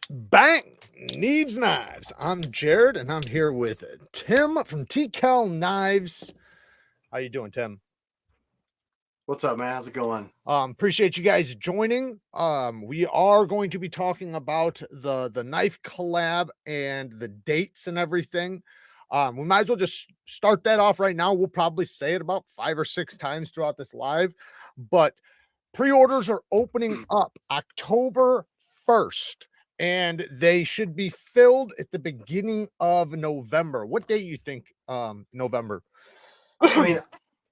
Bang! Neeves Knives. I'm Jared, and I'm here with Tim from TKELL Knives. How you doing, Tim? What's up, man? How's it going? Appreciate you guys joining. We are going to be talking about the knife collab and the dates and everything. We might as well just start that off right now. We'll probably say it about 5 or 6 times throughout this live, but pre-orders are opening up October 1st. And they should be filled at the beginning of November. What day you think? November. I mean,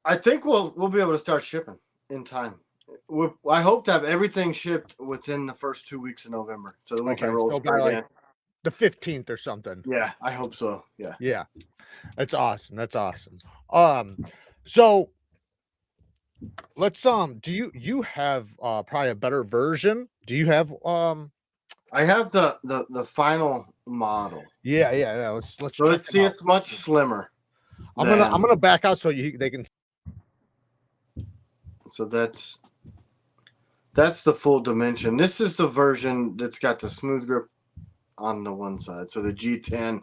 I think we'll be able to start shipping in time. I hope to have everything shipped within the first 2 weeks of November, so that we can roll straight like in. The 15th or something. Yeah, I hope so. Yeah. That's awesome. That's awesome. So let's do you have probably a better version? Do you have I have the final model. Yeah. Let's see. It's much slimmer. I'm gonna back out so they can. So that's the full dimension. This is the version that's got the smooth grip on the one side. So the G10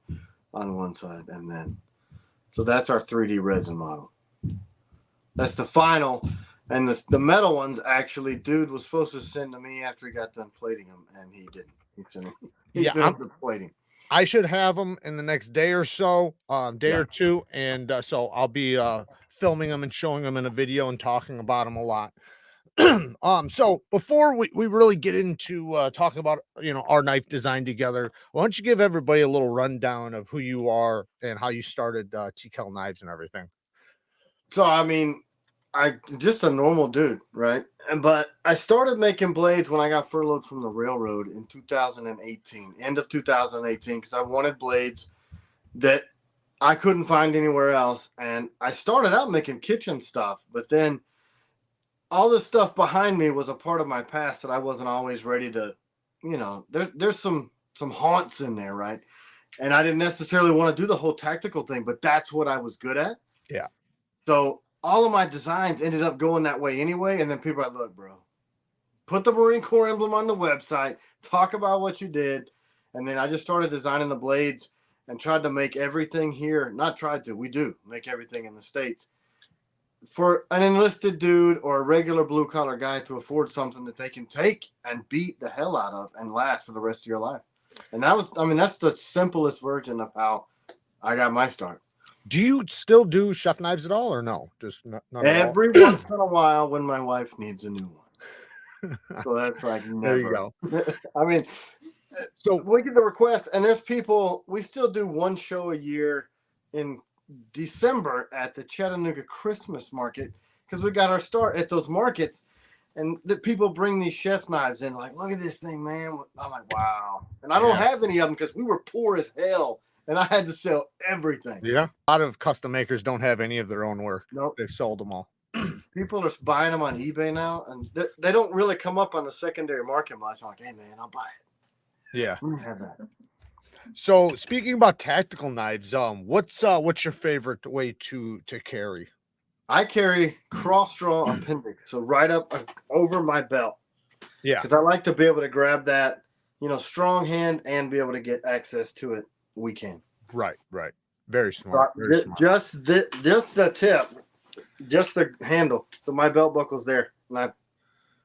on one side, and then so that's our 3D resin model. That's the final. And the metal ones, actually, dude was supposed to send to me after he got done plating them, and he didn't. He sent them to plating. I should have them in the next day or so, or two, and so I'll be filming them and showing them in a video and talking about them a lot. So before we really get into talking about our knife design together, why don't you give everybody a little rundown of who you are and how you started TKELL Knives and everything? So I mean, I'm just a normal dude, right? But I started making blades when I got furloughed from the railroad in 2018, end of 2018, because I wanted blades that I couldn't find anywhere else. And I started out making kitchen stuff, but then all this stuff behind me was a part of my past that I wasn't always ready to, there's some haunts in there, right? And I didn't necessarily want to do the whole tactical thing, but that's what I was good at. Yeah. So all of my designs ended up going that way anyway. And then people are like, look, bro, put the Marine Corps emblem on the website, talk about what you did. And then I just started designing the blades and tried to make everything here. Not tried to, we do make everything in the States for an enlisted dude or a regular blue collar guy to afford something that they can take and beat the hell out of and last for the rest of your life. And that's the simplest version of how I got my start. Do you still do chef knives at all, or no? Just not every once in a while when my wife needs a new one. So that's like never. There you go. I mean, so we get the request, and there's people. We still do one show a year in December at the Chattanooga Christmas market because we got our start at those markets, and the people bring these chef knives in. Like, look at this thing, man. I'm like, wow. And I don't have any of them because we were poor as hell. And I had to sell everything. Yeah. A lot of custom makers don't have any of their own work. Nope. They've sold them all. People are buying them on eBay now, and they don't really come up on the secondary market much. I'm like, hey, man, I'll buy it. Yeah. Have that. So speaking about tactical knives, what's your favorite way to carry? I carry cross draw appendix, so right up over my belt. Yeah. Because I like to be able to grab that, strong hand and be able to get access to it. We can. Right. Very smart. Very smart. Just the tip, just the handle. So my belt buckle's there, and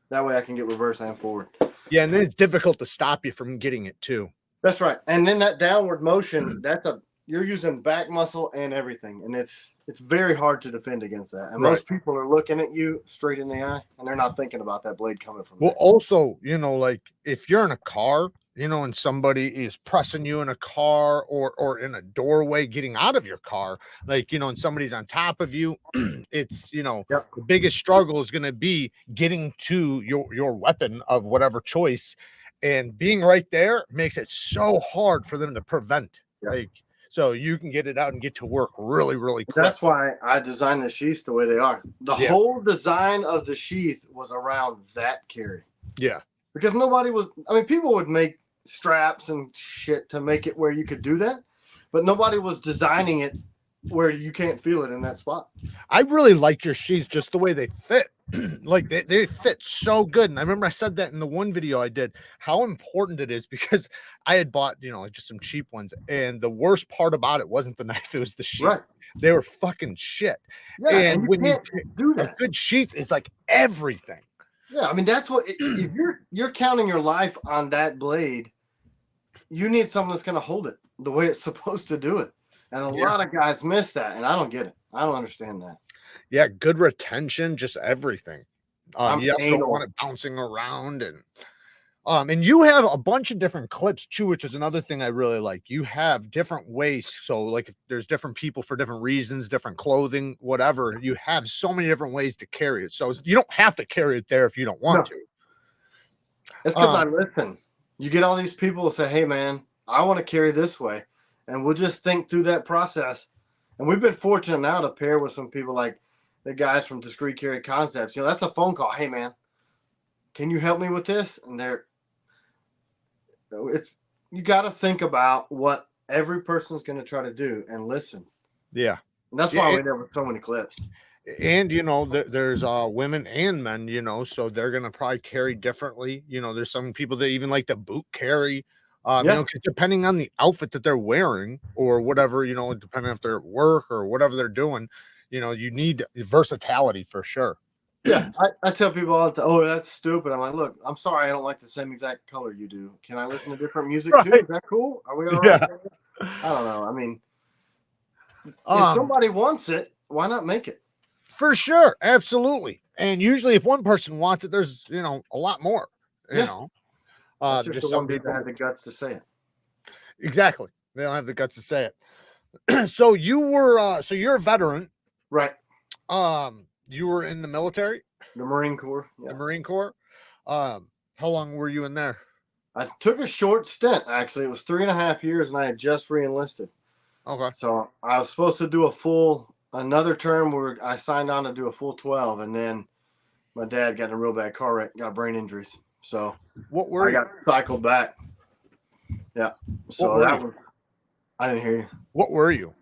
that way I can get reverse and forward. Yeah, and then it's difficult to stop you from getting it too. That's right. And then that downward motion, you're using back muscle and everything, and it's very hard to defend against that. And most people are looking at you straight in the eye, and they're not thinking about that blade coming from. Well, also, like if you're in a car, and somebody is pressing you in a car or in a doorway getting out of your car, like, and somebody's on top of you, it's, the biggest struggle is going to be getting to your weapon of whatever choice, and being right there makes it so hard for them to prevent. Like, so you can get it out and get to work really, really quick. That's why I designed the sheaths the way they are. The whole design of the sheath was around that carry. Yeah. Because people would make straps and shit to make it where you could do that, but nobody was designing it where you can't feel it in that spot. I really like your sheaths, just the way they fit. Like they fit so good. And I remember I said that in the one video I did, how important it is, because I had bought, you know, just some cheap ones. And the worst part about it wasn't the knife, it was the sheath. Right. They were fucking shit. Yeah, And you when can't do a that. good sheath is like everything. Yeah, I mean, that's what, if you're counting your life on that blade, you need something that's going to hold it the way it's supposed to do it. And a lot of guys miss that, and I don't get it. I don't understand that. Yeah, good retention, just everything. I'm You also don't anal. want it bouncing around, and you have a bunch of different clips too, which is another thing I really like. You have different ways. So like if there's different people for different reasons, different clothing, whatever, you have so many different ways to carry it. So you don't have to carry it there if you don't want to. It's because I listen. You get all these people who say, hey man, I want to carry this way. And we'll just think through that process. And we've been fortunate now to pair with some people like the guys from Discreet Carry Concepts. You know, that's a phone call. Hey man, can you help me with this? And you got to think about what every person's going to try to do and listen. Yeah. And that's why we end up with so many clips. And you know, there's women and men, you know, so they're gonna probably carry differently. You know, there's some people that even like the boot carry. You know, because depending on the outfit that they're wearing or whatever, you know, depending if they're at work or whatever they're doing, you know, you need versatility for sure. Yeah, I tell people all the time, oh, that's stupid. I'm like, look, I'm sorry, I don't like the same exact color you do. Can I listen to different music too? Is that cool? Are we all right? Yeah. I don't know. I mean, if somebody wants it, why not make it? For sure, absolutely. And usually, if one person wants it, there's, you know, a lot more. You know, just some people have the guts to say it. Exactly, they don't have the guts to say it. So you were, so you're a veteran, right? You were in the military, the Marine Corps. Yeah. The Marine Corps. How long were you in there? I took a short stint. Actually, it was 3.5 years, and I had just re-enlisted. Okay. So I was supposed to do another term where I signed on to do a full 12, and then my dad got in a real bad car wreck, got brain injuries. So I got cycled back. Yeah. So I didn't hear you. What were you?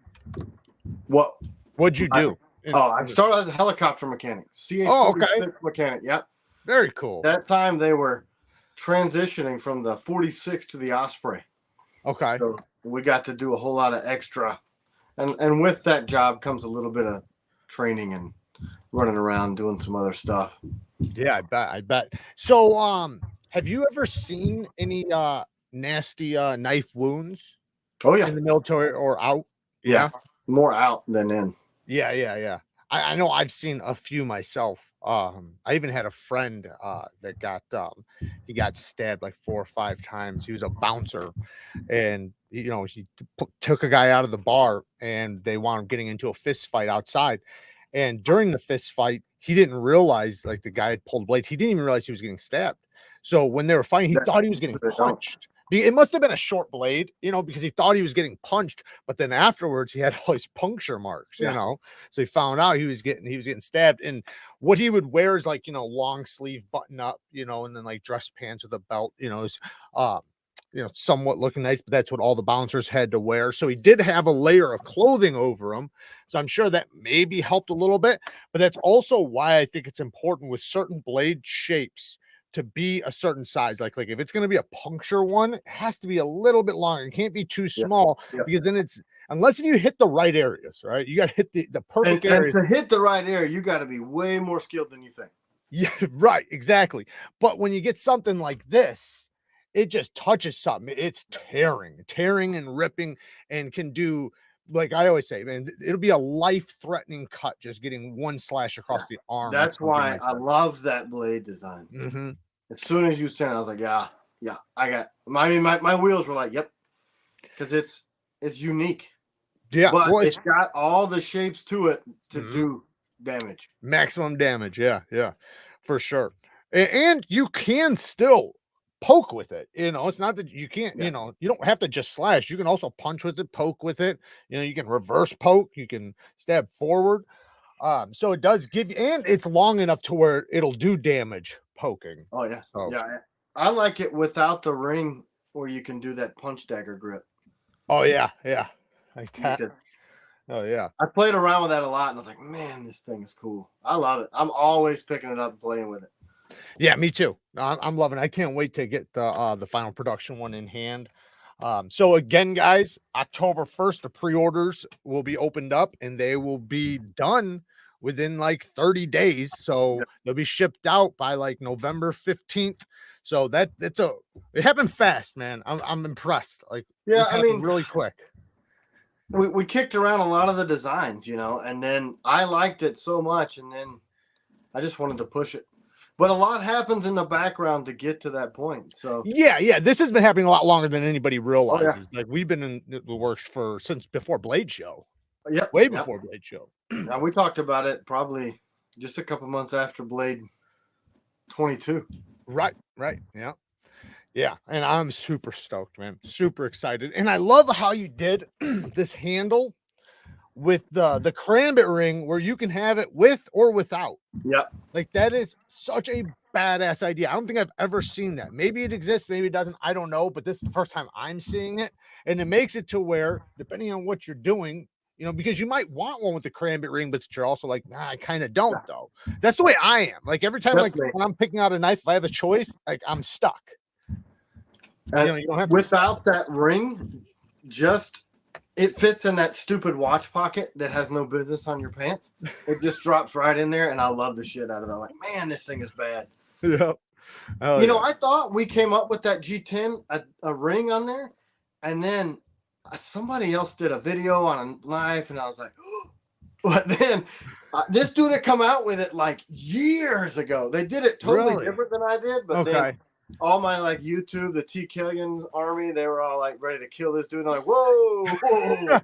What'd you do? I started as a helicopter mechanic. CH-46 mechanic. Yep. Very cool. That time they were transitioning from the 46 to the Osprey. Okay. So we got to do a whole lot of extra. And with that job comes a little bit of training and running around doing some other stuff. Yeah, I bet. So, have you ever seen any nasty knife wounds? Oh yeah, in the military or out? Yeah, more out than in. Yeah. I know I've seen a few myself. I even had a friend that got he got stabbed like 4 or 5 times. He was a bouncer, and you know, he took a guy out of the bar, and they wound up getting into a fist fight outside. And during the fist fight, he didn't realize, like, the guy had pulled a blade. He didn't even realize he was getting stabbed. So when they were fighting, he thought he was getting punched. It must have been a short blade, you know, because he thought he was getting punched, but then afterwards he had all these puncture marks, you know. So he found out he was getting stabbed. And what he would wear is, like, you know, long sleeve button up, you know, and then like dress pants with a belt, you know, you know, somewhat looking nice, but that's what all the bouncers had to wear. So he did have a layer of clothing over him. So I'm sure that maybe helped a little bit, but that's also why I think it's important with certain blade shapes to be a certain size. Like if it's going to be a puncture one, it has to be a little bit longer. It can't be too small, because then unless you hit the right areas, right? You got to hit the perfect areas. And to hit the right area, you got to be way more skilled than you think. Yeah, right. Exactly. But when you get something like this, it just touches something. It's tearing and ripping, and can do, like I always say, man, it'll be a life-threatening cut just getting one slash across the arm. That's why I love that blade design. As soon as you said it, I was like, yeah, I got. I mean, my wheels were like, yep, because it's unique. Yeah, but it's got all the shapes to it to do damage, maximum damage. Yeah, for sure. And you can still poke with it. You know, it's not that you can't, you know, you don't have to just slash. You can also punch with it, poke with it. You know, you can reverse poke, you can stab forward. So it does give you, and it's long enough to where it'll do damage poking. Oh yeah. So. Yeah. I like it without the ring where you can do that punch dagger grip. Oh yeah. Like that. Oh yeah. I played around with that a lot, and I was like, man, this thing is cool. I love it. I'm always picking it up and playing with it. Yeah, me too. I'm loving it. I can't wait to get the final production one in hand. So again, guys, October 1st, the pre-orders will be opened up and they will be done within like 30 days. So they'll be shipped out by like November 15th. So it happened fast, man. I'm impressed. Like this happened really quick. We kicked around a lot of the designs, you know, and then I liked it so much, and then I just wanted to push it. But a lot happens in the background to get to that point. So yeah, this has been happening a lot longer than anybody realizes. Like we've been in the works since before Blade Show. Way before Blade Show. Now we talked about it probably just a couple months after Blade 22. Right. Yeah, and I'm super stoked, man. Super excited. And I love how you did this handle with the Karambit Ring where you can have it with or without. Yep. Like that is such a badass idea. I don't think I've ever seen that. Maybe it exists, maybe it doesn't. I don't know, but this is the first time I'm seeing it. And it makes it to where, depending on what you're doing, you know, because you might want one with the Karambit Ring, but you're also like, nah, I kind of don't though. That's the way I am. Like every time, like when I'm picking out a knife, if I have a choice, like I'm stuck. You know, you don't have to without that ring, just it fits in that stupid watch pocket that has no business on your pants. It just drops right in there, and I love the shit out of it. I'm like, man, this thing is bad. Yeah. You know, I thought we came up with that G10 a ring on there, and then somebody else did a video on a knife, and I was like, oh. But then this dude had come out with it like years ago. They did it totally different than I did, but then all my like YouTube, the TKELL army, they were all like ready to kill this dude. And I'm like, whoa, whoa.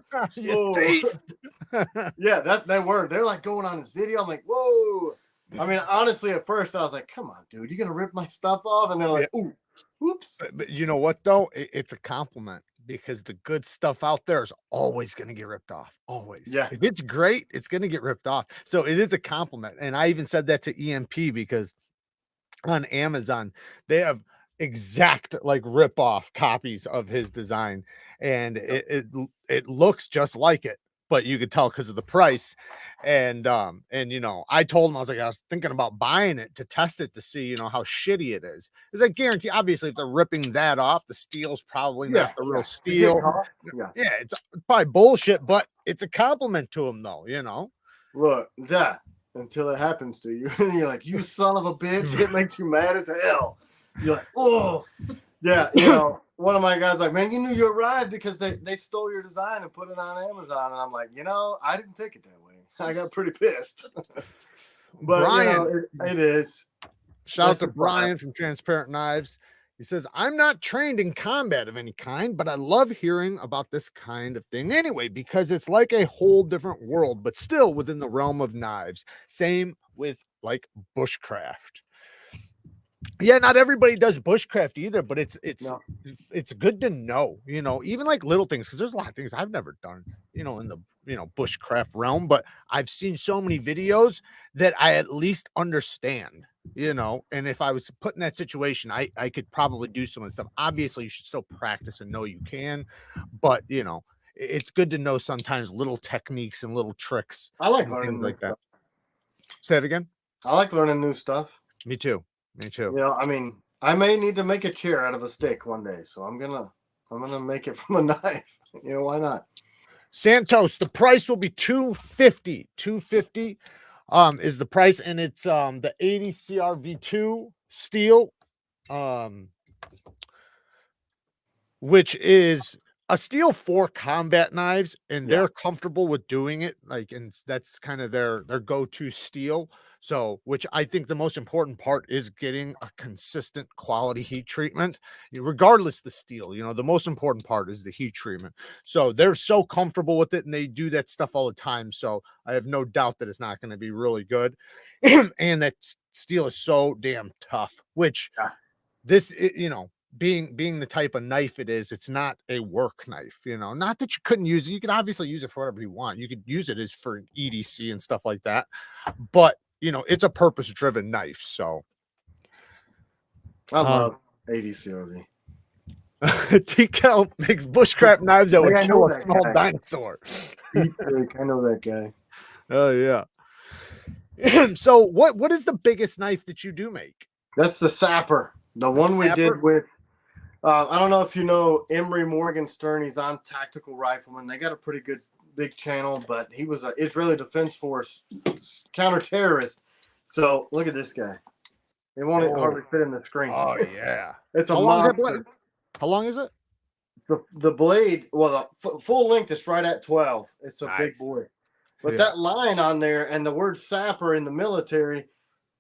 Yeah, they were. They're like going on this video. I'm like, whoa. I mean, honestly, at first I was like, come on, dude, you gonna rip my stuff off? And they're like, ooh, whoops. But you know what though? It's a compliment because the good stuff out there is always gonna get ripped off. Always. Yeah. If it's great, it's gonna get ripped off. So it is a compliment. And I even said that to EMP because on Amazon, they have exact like rip off copies of his design, and it looks just like it, but you could tell because of the price. And you know, I told him, I was thinking about buying it to test it to see, you know, how shitty it is. Because I guarantee, obviously, if they're ripping that off, the steel's probably not the real steel. Yeah, it's probably bullshit, but it's a compliment to him, though. You know, look that. Until it happens to you, and you're like, you son of a bitch, it makes you mad as hell. You're like, oh yeah, you know, one of my guys like, man, you knew you arrived because they stole your design and put it on Amazon. And I'm like, you know, I didn't take it that way. I got pretty pissed. But Brian, you know, it is. Shout out to Brian from Transparent Knives. He says, I'm not trained in combat of any kind, but I love hearing about this kind of thing anyway, because it's like a whole different world, but still within the realm of knives. Same with like bushcraft. Yeah, not everybody does bushcraft either, but it's good to know, you know, even like little things, because there's a lot of things I've never done, you know, in the, you know, bushcraft realm, but I've seen so many videos that I at least understand, you know. And if I was put in that situation, I could probably do some of the stuff. Obviously you should still practice and know you can, but you know, it's good to know sometimes little techniques and little tricks. I like learning things like that. Say it again. I like learning new stuff. Me too. Me too. You know, I mean, I may need to make a chair out of a stick one day, so I'm gonna make it from a knife. You know, why not? Santos, the price will be $250. $250 is the price, and it's the 80 CRV2 steel, which is a steel for combat knives, and they're comfortable with doing it, like, and that's kind of their go-to steel. So, which I think the most important part is getting a consistent quality heat treatment, regardless the steel. You know, the most important part is the heat treatment. So they're so comfortable with it, and they do that stuff all the time. So I have no doubt that it's not going to be really good. And that steel is so damn tough, which this, you know, being the type of knife it is, it's not a work knife, you know. Not that you couldn't use it. You could obviously use it for whatever you want. You could use it as for EDC and stuff like that. But you know, it's a purpose-driven knife. So I love 80 CRV. TKELL makes bushcraft knives that Hey, would I kill know a that small guy. dinosaur. Pete Drake, I know that guy. Oh yeah. So what is the biggest knife that you do make? That's the Sapper, the one we Sapper? did with. I don't know if you know Emery Morgenstern. He's on Tactical Rifleman. They got a pretty good big channel, but he was an Israeli Defense Force counter-terrorist. So look at this guy. It won't hardly fit in the screen. Oh yeah. It's a How long is that blade? monster. How long is it? The blade, well, the full length is right at 12. It's a big Nice. boy. But Yeah. that line on there and the word sapper in the military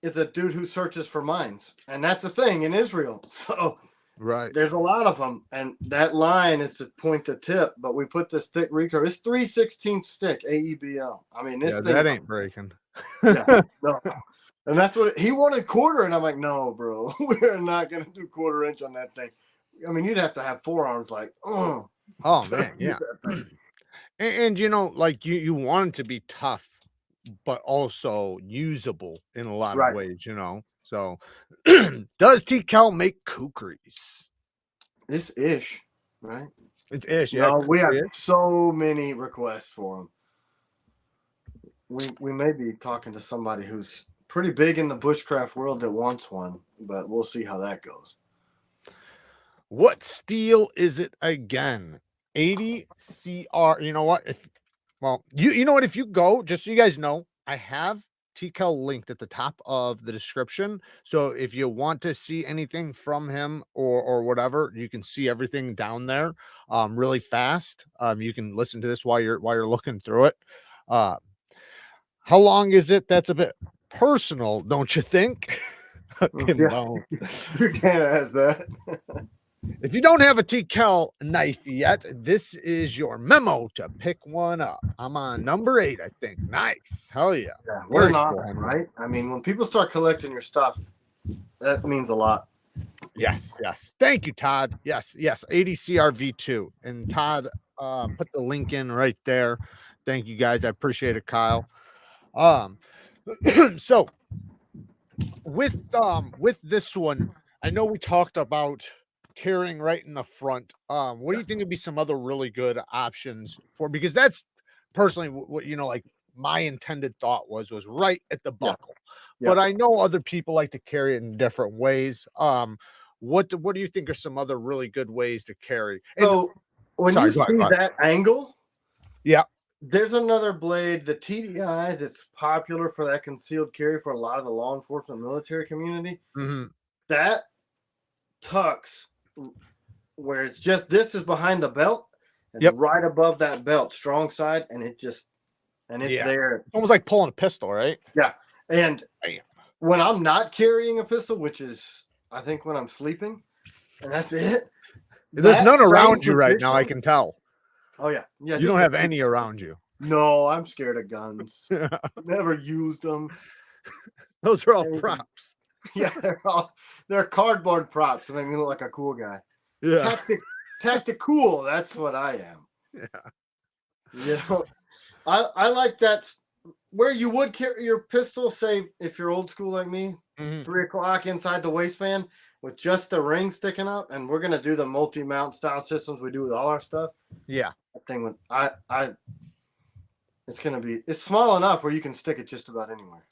is a dude who searches for mines. And that's a thing in Israel. So Right. there's a lot of them. And that line is to point the tip. But we put this thick recurve. It's 3/16 stick, AEBL. I mean, this thing. That ain't breaking. Yeah, no. And that's what he wanted, quarter. And I'm like, no, bro, we're not going to do 1/4 inch on that thing. I mean, you'd have to have forearms like, oh Man, yeah. And you know, like you want it to be tough, but also usable in a lot of ways, you know. So does TKELL make kukris? This ish, right? It's ish, yeah. No, we have so many requests for them. We may be talking to somebody who's pretty big in the bushcraft world that wants one, but we'll see how that goes. What steel is it again? 80 CR. You know what? You know what? If you go, just so you guys know, I have TKELL linked at the top of the description. So if you want to see anything from him or whatever, you can see everything down there really fast. You can listen to this while you're looking through it. How long is it? That's a bit personal, don't you think? Your Canada has that. If you don't have a TKELL knife yet, this is your memo to pick one up. I'm on number 8, I think. Nice. Hell yeah. What an honor, right? I mean, when people start collecting your stuff, that means a lot. Yes. Thank you, Todd. Yes. 80 CRV2. And Todd, put the link in right there. Thank you guys. I appreciate it, Kyle. So with this one, I know we talked about carrying right in the front. What do you think would be some other really good options for, because that's personally what you know, like my intended thought was right at the buckle. But I know other people like to carry it in different ways. What do you think are some other really good ways to carry? So when you see that angle, there's another blade, the TDI, that's popular for that concealed carry for a lot of the law enforcement military community. That tucks where it's just, this is behind the belt and right above that belt, strong side, and it's there. Almost like pulling a pistol, right? Yeah. And when I'm not carrying a pistol, which is I think when I'm sleeping, and that's it. There's none around you right now, I can tell. Oh yeah. You don't have any around you. No, I'm scared of guns. Never used them. Those are all props. Yeah, they're cardboard props to make me look like a cool guy. Yeah. Tactical, that's what I am. Yeah. You know, I like that where you would carry your pistol, say if you're old school like me, 3 o'clock inside the waistband with just the ring sticking up, and we're gonna do the multi-mount style systems we do with all our stuff. Yeah. That thing would it's small enough where you can stick it just about anywhere.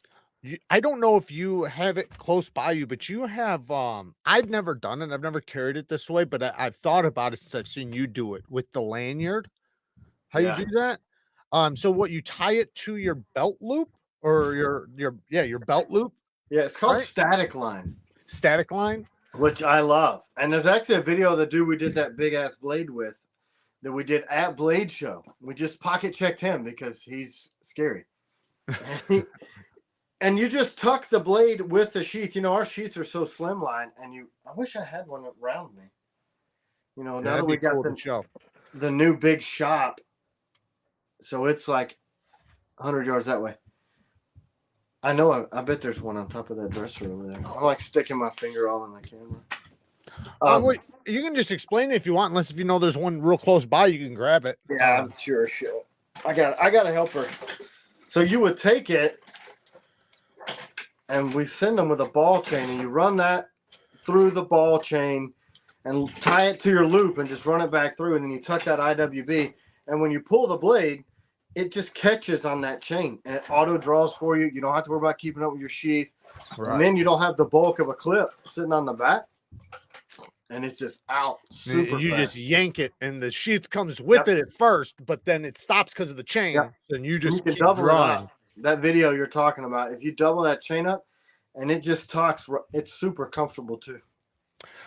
I don't know if you have it close by you, but you have I've never done it. I've never carried it this way, but I've thought about it since I've seen you do it with the lanyard. How you do that? So what, you tie it to your belt loop or your belt loop? Yeah, it's called static line. Static line, which I love. And there's actually a video of the dude we did that big ass blade with that we did at Blade Show. We just pocket checked him because he's scary. And you just tuck the blade with the sheath. You know, our sheaths are so slimline, and I wish I had one around me. You know, now that we got the new big shop, so it's like 100 yards that way. I know. I bet there's one on top of that dresser over there. I'm like sticking my finger all in the camera. Wait, you can just explain it if you want, unless if you know there's one real close by, you can grab it. Yeah, I'm sure. I got to help her. So you would take it, and we send them with a ball chain, and you run that through the ball chain, and tie it to your loop and just run it back through, and then you tuck that IWV, and when you pull the blade, it just catches on that chain and it auto draws for you. You don't have to worry about keeping up with your sheath. Right. And then you don't have the bulk of a clip sitting on the back. And it's just out super You fast. just yank it and the sheath comes with it at first, but then it stops because of the chain. Yep. And you just keep double drawing. it up. That video you're talking about, if you double that chain up and it just talks, it's super comfortable too.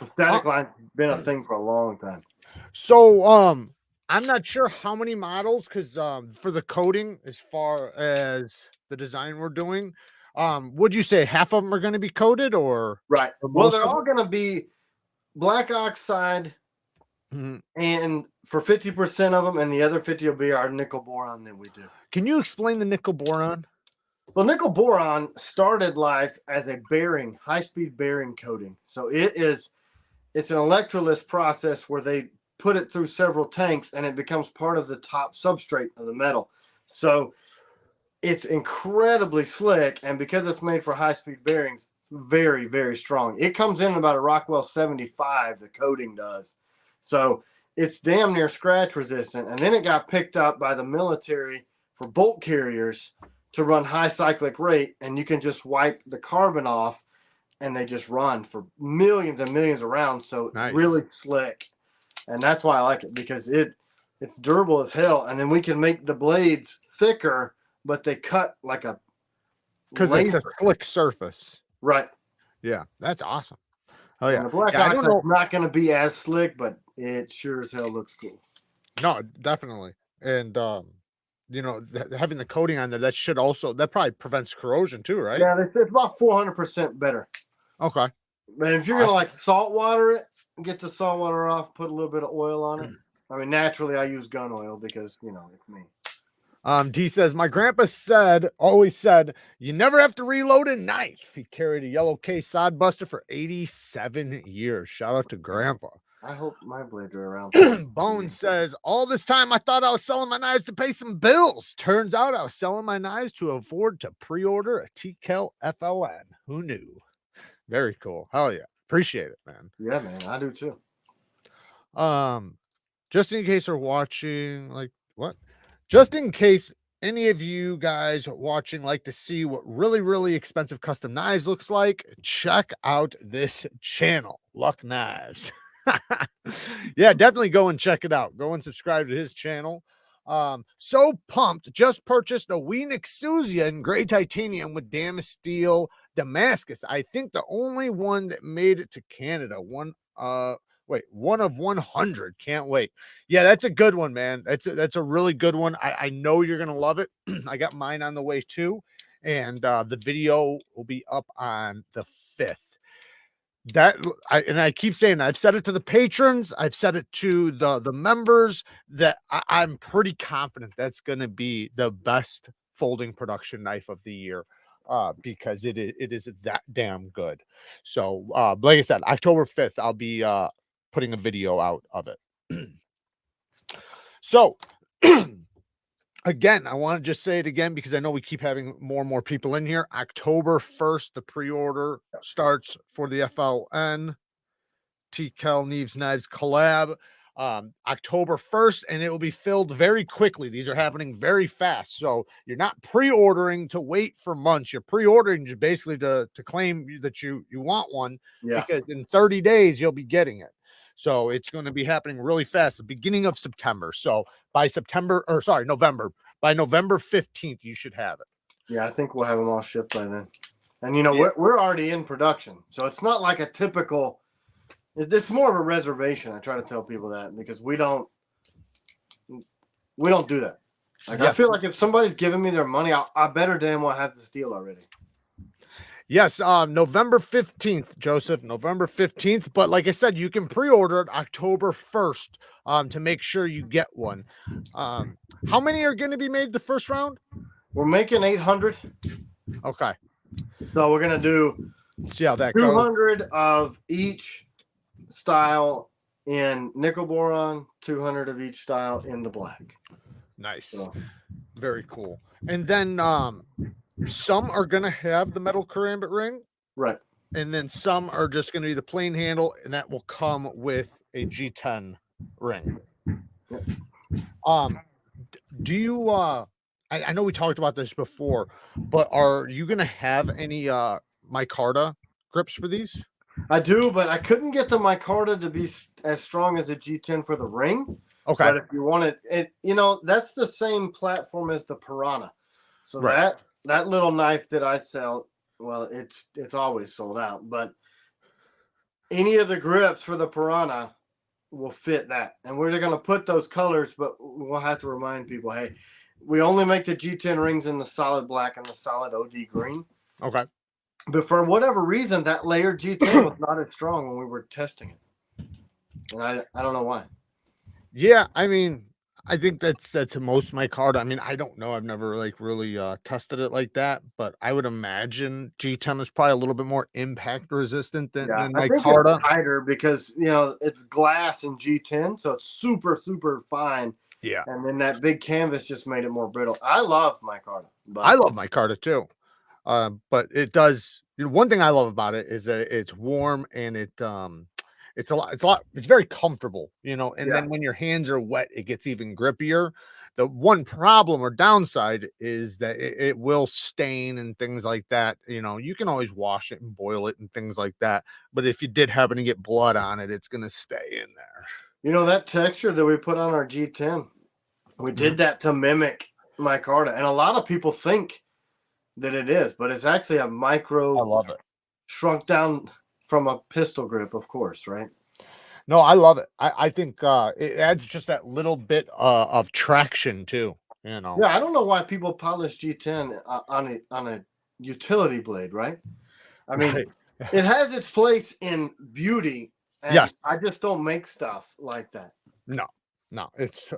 The static line's been a thing for a long time. So I'm not sure how many models, because for the coating, as far as the design we're doing, would you say half of them are going to be coated, or right? Well, they're all going to be black oxide, and for 50% of them, and the other 50 will be our nickel boron that we do. Can you explain the nickel boron? Well, nickel boron started life as a bearing, high-speed bearing coating. So it's an electrolysis process where they put it through several tanks and it becomes part of the top substrate of the metal. So it's incredibly slick, and because it's made for high-speed bearings, it's very, very strong. It comes in about a Rockwell 75, the coating does. So it's damn near scratch resistant. And then it got picked up by the military for bolt carriers to run high cyclic rate, and you can just wipe the carbon off and they just run for millions and millions of rounds. So nice. Really slick. And that's why I like it, because it's durable as hell. And then we can make the blades thicker, but they cut like a because it's a slick surface. Right. Yeah, that's awesome. Oh yeah. And the black oxide's not going to be as slick, but it sure as hell looks cool. No, definitely. And you know, having the coating on there, that probably prevents corrosion too, right? Yeah, it's about 400% better. Okay. But if you're gonna like salt water it, get the salt water off, put a little bit of oil on it. I mean, naturally I use gun oil because, you know, it's me. D says, my grandpa always said, you never have to reload a knife. He carried a yellow K sod buster for 87 years. Shout out to grandpa. I hope my blades are around. Bone says, all this time I thought I was selling my knives to pay some bills. Turns out I was selling my knives to afford to pre-order a TKELL FLN. Who knew? Very cool. Hell yeah. Appreciate it, man. Yeah, man. I do too. Just in case you're watching, like, what? Just in case any of you guys watching like to see what really, really expensive custom knives looks like, check out this channel, Luck Knives. Yeah, definitely go and check it out. Go and subscribe to his channel. So pumped, just purchased a Weenixuzia in gray titanium with Damasteel Damascus. I think the only one that made it to Canada. One of 100. Can't wait. Yeah, that's a good one, man. That's a really good one. I know you're gonna love it. I got mine on the way too, and the video will be up on the 5th. I keep saying that. I've said it to the patrons, I've said it to the members, that I'm pretty confident that's going to be the best folding production knife of the year, because it is that damn good. So like I said, October 5th I'll be putting a video out of it. So again, I want to just say it again, because I know we keep having more and more people in here. October 1st, the pre-order starts for the FLN TKELL NEEVESKNIVES collab. October 1st, and it will be filled very quickly. These are happening very fast. So you're not pre-ordering to wait for months. You're pre-ordering just basically to claim that you want one, because in 30 days you'll be getting it. So it's going to be happening really fast, the beginning of September. So by November, by November 15th, you should have it. Yeah, I think we'll have them all shipped by then. And, you know, we're already in production. So it's not like a typical, it's more of a reservation. I try to tell people that, because we don't do that. Like, I feel like if somebody's giving me their money, I better damn well have this deal already. Yes, November 15th, Joseph, November 15th. But like I said, you can pre-order it October 1st to make sure you get one. How many are going to be made the first round? We're making 800. Okay. So we're going to do see how that 200 goes. Of each style in nickel boron, 200 of each style in the black. Nice. So. Very cool. And then some are going to have the metal Karambit ring. Right. and then some are just going to be the plain handle, and that will come with a G10 ring. Do you I know we talked about this before, but are you gonna have any micarta grips for these? I do, but I couldn't get the micarta to be as strong as a G10 for the ring. Okay. But if you want it, you know, that's the same platform as the Piranha. So Right. that little knife that I sell, well, it's always sold out. But any of the grips for the Piranha will fit that, and we're going to put those colors. But we'll have to remind people, hey, we only make the G10 rings in the solid black and the solid OD green. Okay. But for whatever reason, that layered G10 was not as strong when we were testing it, and I don't know why. Yeah, I mean, I think that's most micarta. I mean, I don't know. I've never like really tested it like that, but I would imagine G10 is probably a little bit more impact resistant than I think micarta. it's tighter because, you know, it's glass in G10, so it's super, super fine. Yeah. And then that big canvas just made it more brittle. I love micarta. I love micarta too. But it does, you know, one thing I love about it is that it's warm and it's very comfortable, you know, and then when your hands are wet, it gets even grippier. The one problem or downside is that it will stain and things like that. You know, you can always wash it and boil it and things like that. But if you did happen to get blood on it, it's going to stay in there. You know, that texture that we put on our G10, we did that to mimic micarta. And a lot of people think that it is, but it's actually a micro. I love it. Shrunk down from a pistol grip, of course, right? No, I love it. I think it adds just that little bit of traction too, you know. Yeah, I don't know why people polish G10 on a utility blade, right? I mean, Right. it has its place in beauty, and Yes. I just don't make stuff like that. No, it's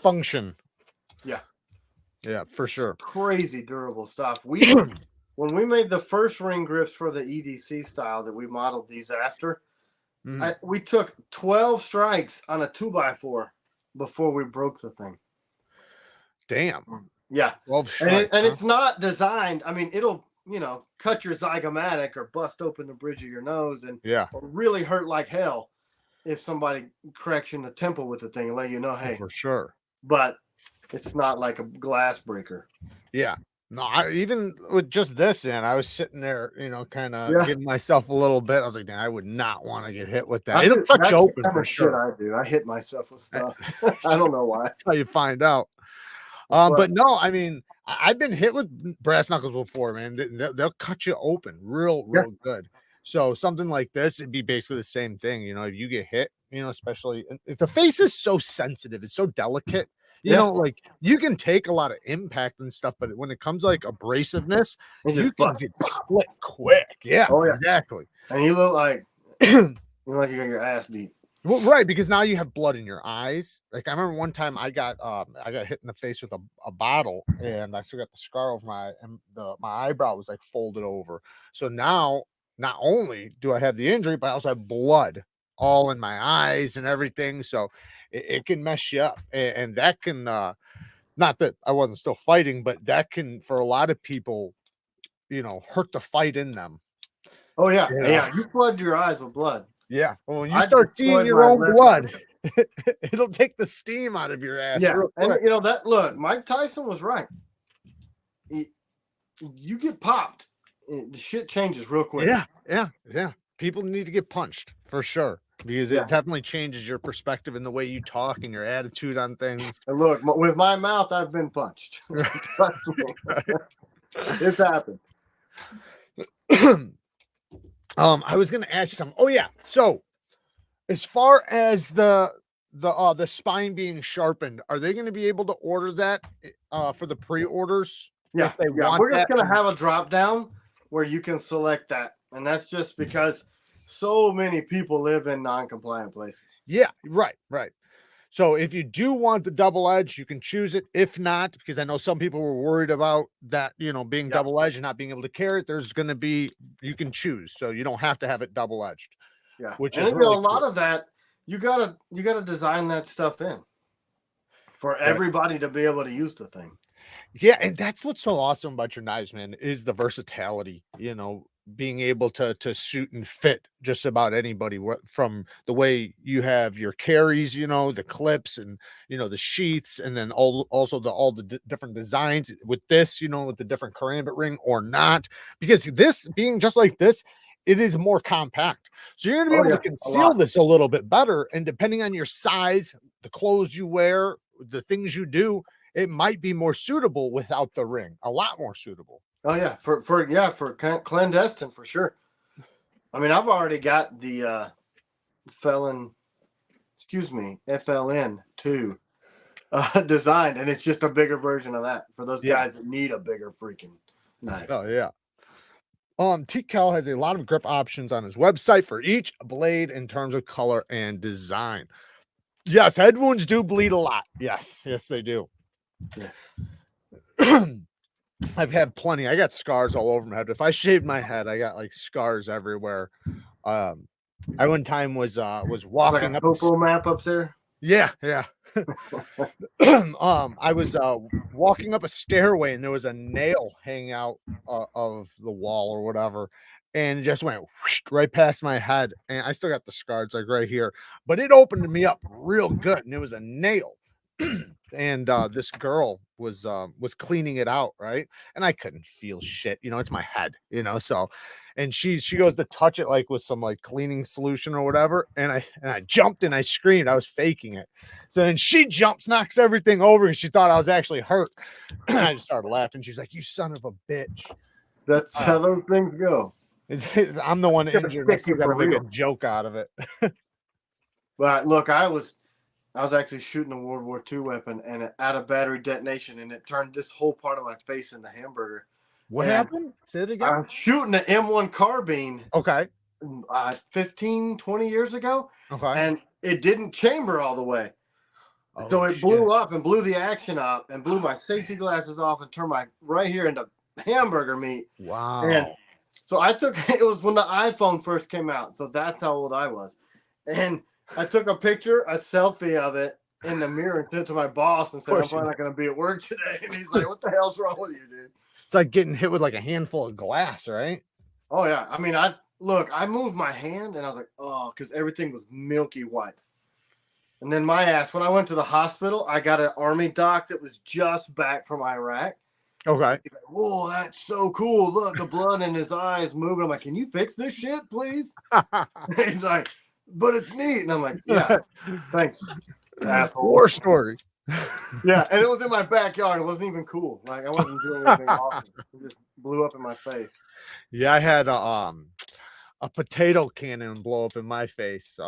function. Yeah. Yeah, for sure. Crazy durable stuff. When we made the first ring grips for the EDC style that we modeled these after, we took 12 strikes on a 2x4 before we broke the thing. Damn. Yeah. 12 strikes. And it's not designed. I mean, it'll, you know, cut your zygomatic or bust open the bridge of your nose and really hurt like hell if somebody cracks you in the temple with the thing and let you know, hey, for sure. But it's not like a glass breaker. Yeah. No, even with just this, and I was sitting there, you know, kind of giving myself a little bit. I was like, I would not want to get hit with that. It'll cut you open for sure. I do. I hit myself with stuff. I don't know why. That's how you find out. But no, I mean, I've been hit with brass knuckles before, man. They'll cut you open real good. So something like this, it'd be basically the same thing. You know, if you get hit, you know, especially if the face is so sensitive, it's so delicate. You know, like you can take a lot of impact and stuff, but when it comes like abrasiveness, you can get split quick. Yeah, exactly. And you look like you got your ass beat. Well, right, because now you have blood in your eyes. Like I remember one time I got hit in the face with a bottle, and I still got the scar over my eyebrow was like folded over. So now not only do I have the injury, but I also have blood all in my eyes and everything. So it can mess you up, and that can not that I wasn't still fighting, but that can, for a lot of people, you know, hurt the fight in them. Oh yeah, you flood your eyes with blood. Yeah, well, when you start seeing your own blood, it'll take the steam out of your ass. Yeah, and you know that. Look, Mike Tyson was right. You get popped, the shit changes real quick. Yeah. People need to get punched for sure, because it definitely changes your perspective and the way you talk and your attitude on things. And look, with my mouth, I've been punched. It's happened. I was going to ask you something. Oh yeah. So as far as the spine being sharpened, are they going to be able to order that for the pre-orders? Yeah. If they want we're just going to have a drop down where you can select that. And that's just because so many people live in non-compliant places. Yeah, right. So if you do want the double edge, you can choose it. If not, because I know some people were worried about that, you know, being double edged and not being able to carry it, there's going to be, you can choose. So you don't have to have it double edged. Yeah. Which is really a lot of that. You gotta design that stuff in for everybody to be able to use the thing. Yeah, and that's what's so awesome about your knives, man, is the versatility. You know, being able to suit and fit just about anybody, from the way you have your carries, the clips, and the sheaths, and then also all the different designs with this, with the different Karambit ring or not, because this being just like this, it is more compact, so you're going to be Oh able yeah, to a conceal lot. this a little bit better, and depending on your size, the clothes you wear, the things you do, it might be more suitable without the ring, a lot more suitable. Oh yeah, for clandestine for sure. I mean, I've already got the FLN 2 designed, and it's just a bigger version of that for those Yeah. guys that need a bigger freaking knife. Oh yeah. TKELL has a lot of grip options on his website for each blade in terms of color and design. Yes, head wounds do bleed a lot. Yes, they do. Yeah. I've had plenty. I got scars all over my head. If I shaved my head, I got like scars everywhere. I one time was Like walking a up. topo map up there. Yeah. I was walking up a stairway, and there was a nail hanging out of the wall or whatever, and it just went whoosh right past my head, and I still got the scars like right here, but it opened me up real good, and it was a nail. And this girl was cleaning it out, right? And I couldn't feel shit, it's my head, so, and she goes to touch it like with some like cleaning solution or whatever, and I jumped and I screamed. I was faking it. So then she jumps, knocks everything over, and she thought I was actually hurt. I just started laughing. She's like, "You son of a bitch." That's how those things go. I'm the one injured, and I still got to make real. a joke out of it. But look, I was actually shooting a World War II weapon, and it out of battery detonation, and it turned this whole part of my face into hamburger. What And happened? Say it again. I'm shooting an M1 carbine Okay. 15, 20 years ago, Okay. and it didn't chamber all the way. Oh, So it shit. blew up and blew the action up and blew my safety glasses off and turned my right here into hamburger meat. Wow. And so I took, it was when the iPhone first came out. So that's how old I was. And I took a picture, a selfie of it in the mirror, and sent it to my boss and said, "I'm probably not going to be at work today." And he's like, "What the hell's wrong with you, dude?" It's like getting hit with like a handful of glass, right? Oh yeah. I mean, I moved my hand and I was like, oh, because everything was milky white. And then my ass, when I went to the hospital, I got an army doc that was just back from Iraq. Okay. He's like, "Whoa, that's so cool. Look, the blood in his eyes moving." I'm like, "Can you fix this shit, please?" He's like, "But it's neat." And I'm like, "Yeah, thanks, asshole." War story. Yeah, and it was in my backyard. It wasn't even cool. Like I wasn't doing anything awesome. It just blew up in my face. Yeah, I had a potato cannon blow up in my face.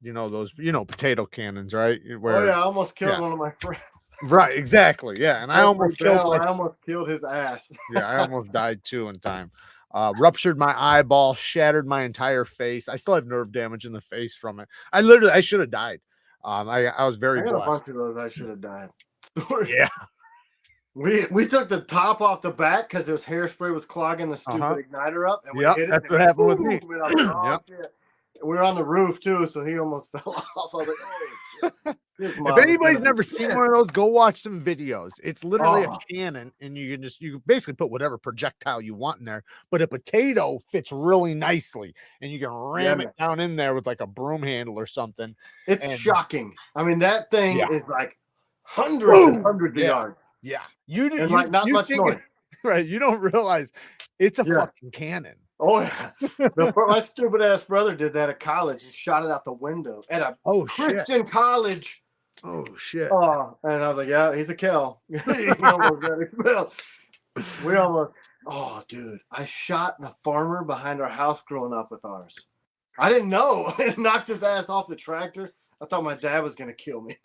Those, potato cannons, right? Oh yeah, I almost killed one of my friends. Right, exactly. Yeah, and I almost killed his ass. Yeah, I almost died too in time. Ruptured my eyeball, shattered my entire face. I still have nerve damage in the face from it. I should have died. I was very I got a blessed. bunch of those. I should have died. Yeah. We took the top off the back because this hairspray was clogging the stupid igniter up, and we hit it. That's what happened with me. Like, oh, shit. We were on the roof too, so he almost fell off. I was like, "Oh shit!" If anybody's never seen one of those, go watch some videos. It's literally a cannon, and you can basically put whatever projectile you want in there. But a potato fits really nicely, and you can ram it down in there with like a broom handle or something. It's shocking. I mean, that thing is like hundreds and hundreds of yards. Yeah, you do. And like not much noise. Right? You don't realize it's a fucking cannon. Oh yeah, my stupid ass brother did that at college and shot it out the window at a Christian college. Oh shit! Oh, and I was like, "Yeah, he's a KELL." We almost. Oh, dude, I shot the farmer behind our house growing up with ours. I didn't know. It knocked his ass off the tractor. I thought my dad was gonna kill me.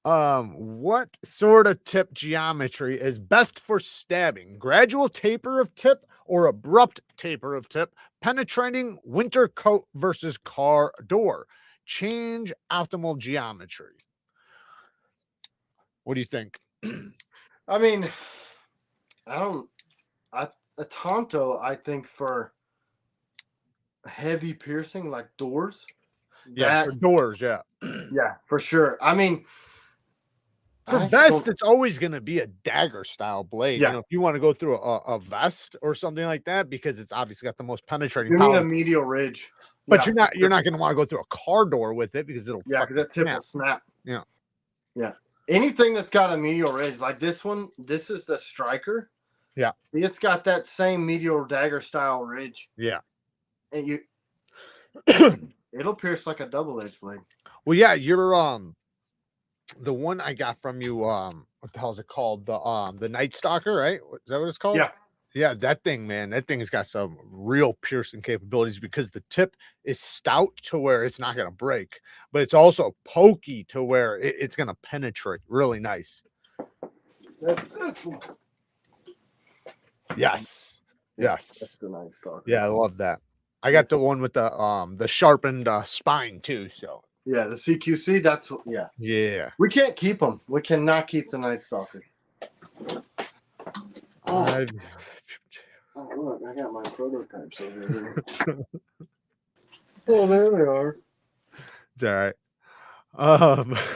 What sort of tip geometry is best for stabbing? Gradual taper of tip or abrupt taper of tip? Penetrating winter coat versus car door? Change optimal geometry. What do you think? I mean, a Tonto, I think for heavy piercing like doors. Yeah, for doors, yeah. Yeah, for sure. I mean, For vest, it's always going to be a dagger style blade. Yeah. You know, if you want to go through a vest or something like that, because it's obviously got the most penetrating You power. need a medial ridge. But you're not going to want to go through a car door with it because it'll because that tip will snap. Yeah. Yeah. Anything that's got a medial ridge, like this one, this is the striker. Yeah. See, it's got that same medial dagger style ridge. Yeah. And it'll pierce like a double-edged blade. Well, yeah, you're the one I got from you, what the hell is it called? The Night Stalker, right? Is that what it's called? Yeah. Yeah, that thing, man, that thing has got some real piercing capabilities because the tip is stout to where it's not going to break, but it's also pokey to where it's going to penetrate really nice. That's this one. Yes. Yes. That's the Night Stalker. Yeah, I love that. I got the one with the sharpened spine too, so. Yeah, the CQC, that's yeah. Yeah. We can't keep them. We cannot keep the Night Stalker. Oh, look, I got my prototypes over here. Oh, there they are. It's all right.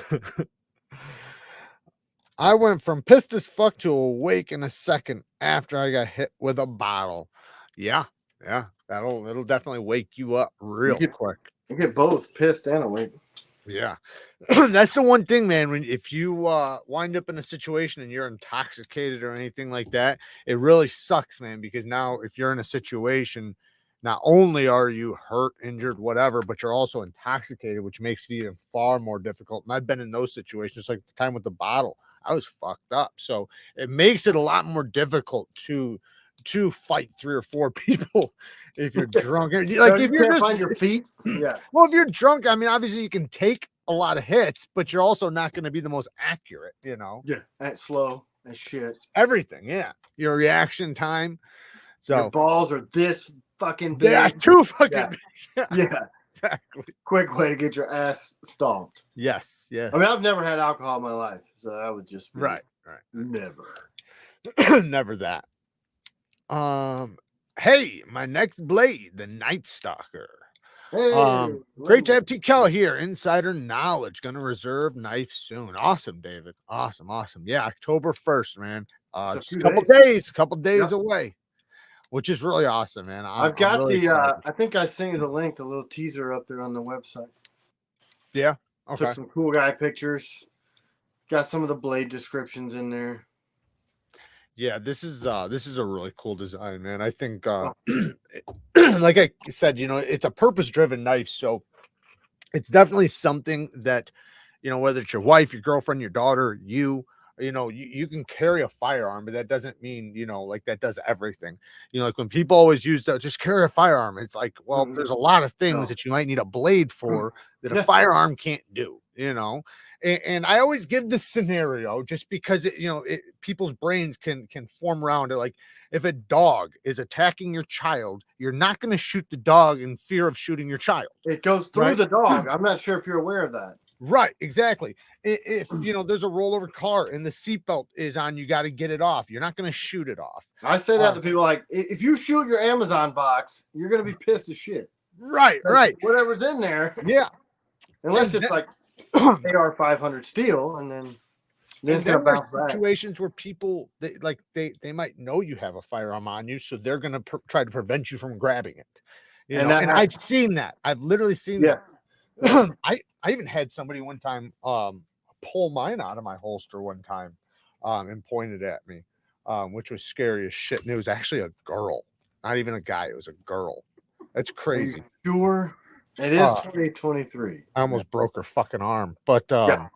I went from pissed as fuck to awake in a second after I got hit with a bottle. Yeah, yeah. It'll definitely wake you up real quick. You get both pissed and awake. Yeah. That's the one thing, man. If you wind up in a situation and you're intoxicated or anything like that, it really sucks, man, because now if you're in a situation, not only are you hurt, injured, whatever, but you're also intoxicated, which makes it even far more difficult. And I've been in those situations, like the time with the bottle. I was fucked up. So it makes it a lot more difficult to fight 3 or 4 people if you're drunk. Like if you can't find your feet. Yeah. Well, if you're drunk, I mean, obviously you can take a lot of hits, but you're also not going to be the most accurate, you know? Yeah. And slow and shit. Everything. Yeah. Your reaction time. So your balls are this fucking big. Yeah, too fucking big. Yeah. Exactly. Quick way to get your ass stomped. Yes. Yes. I mean, I've never had alcohol in my life, so I would just be right. Never. Never that. Hey, my next blade, the Night Stalker. Hey, great to have TKELL here. Insider knowledge. Gonna reserve knife soon. Awesome, David. Awesome. Yeah, October 1st, man. Just a couple days away, which is really awesome, man. I've got really the I think I sent you the link, the little teaser up there on the website. Yeah. Okay. Took some cool guy pictures. Got some of the blade descriptions in there. Yeah, this is a really cool design, man. I think like I said, you know, it's a purpose-driven knife, so it's definitely something that, you know, whether it's your wife, your girlfriend, your daughter, you know, you can carry a firearm, but that doesn't mean, you know, like that does everything. You know, like when people always use that, just carry a firearm, it's like, well, there's a lot of things that you might need a blade for that a firearm can't do, you know. And I always give this scenario just because it, you know, people's brains can form around it. Like if a dog is attacking your child, you're not going to shoot the dog in fear of shooting your child. It goes through the dog. I'm not sure if you're aware of that. Right, exactly. If you know there's a rollover car and the seatbelt is on, you got to get it off. You're not going to shoot it off. I say that to people, like, if you shoot your Amazon box, you're going to be pissed as shit. Right. Whatever's in there. Yeah. Unless it's like AR 500 steel, and then it's going to bounce back. Situations where people they might know you have a firearm on you, so they're going to try to prevent you from grabbing it. You know, and I've seen that. I've literally seen that. I even had somebody one time pull mine out of my holster one time and pointed at me, which was scary as shit. And it was actually a girl, not even a guy. It was a girl. That's crazy. Sure. It is 2023. I almost broke her fucking arm, but well,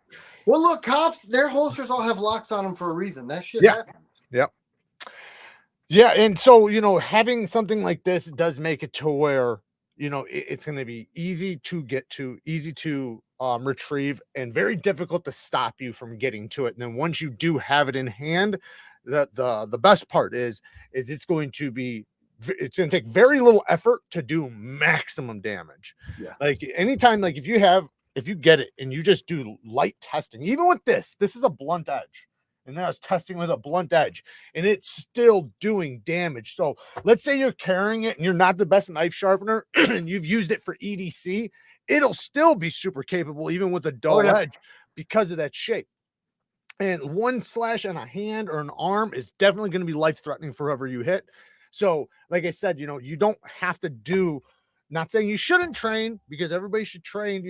look, cops, their holsters all have locks on them for a reason. That shit happens. Yep. Yeah, and so, you know, having something like this does make it to where, you know, it's going to be easy to get to, easy to retrieve, and very difficult to stop you from getting to it. And then once you do have it in hand, the best part is it's going to take very little effort to do maximum damage. Yeah. Like anytime, like if you get it and you just do light testing, even with this is a blunt edge. And I was testing with a blunt edge and it's still doing damage. So let's say you're carrying it and you're not the best knife sharpener and you've used it for EDC, it'll still be super capable even with a dull edge because of that shape. And one slash on a hand or an arm is definitely going to be life-threatening for whoever you hit. So, like I said, you don't have to do, not saying you shouldn't train, because everybody should train,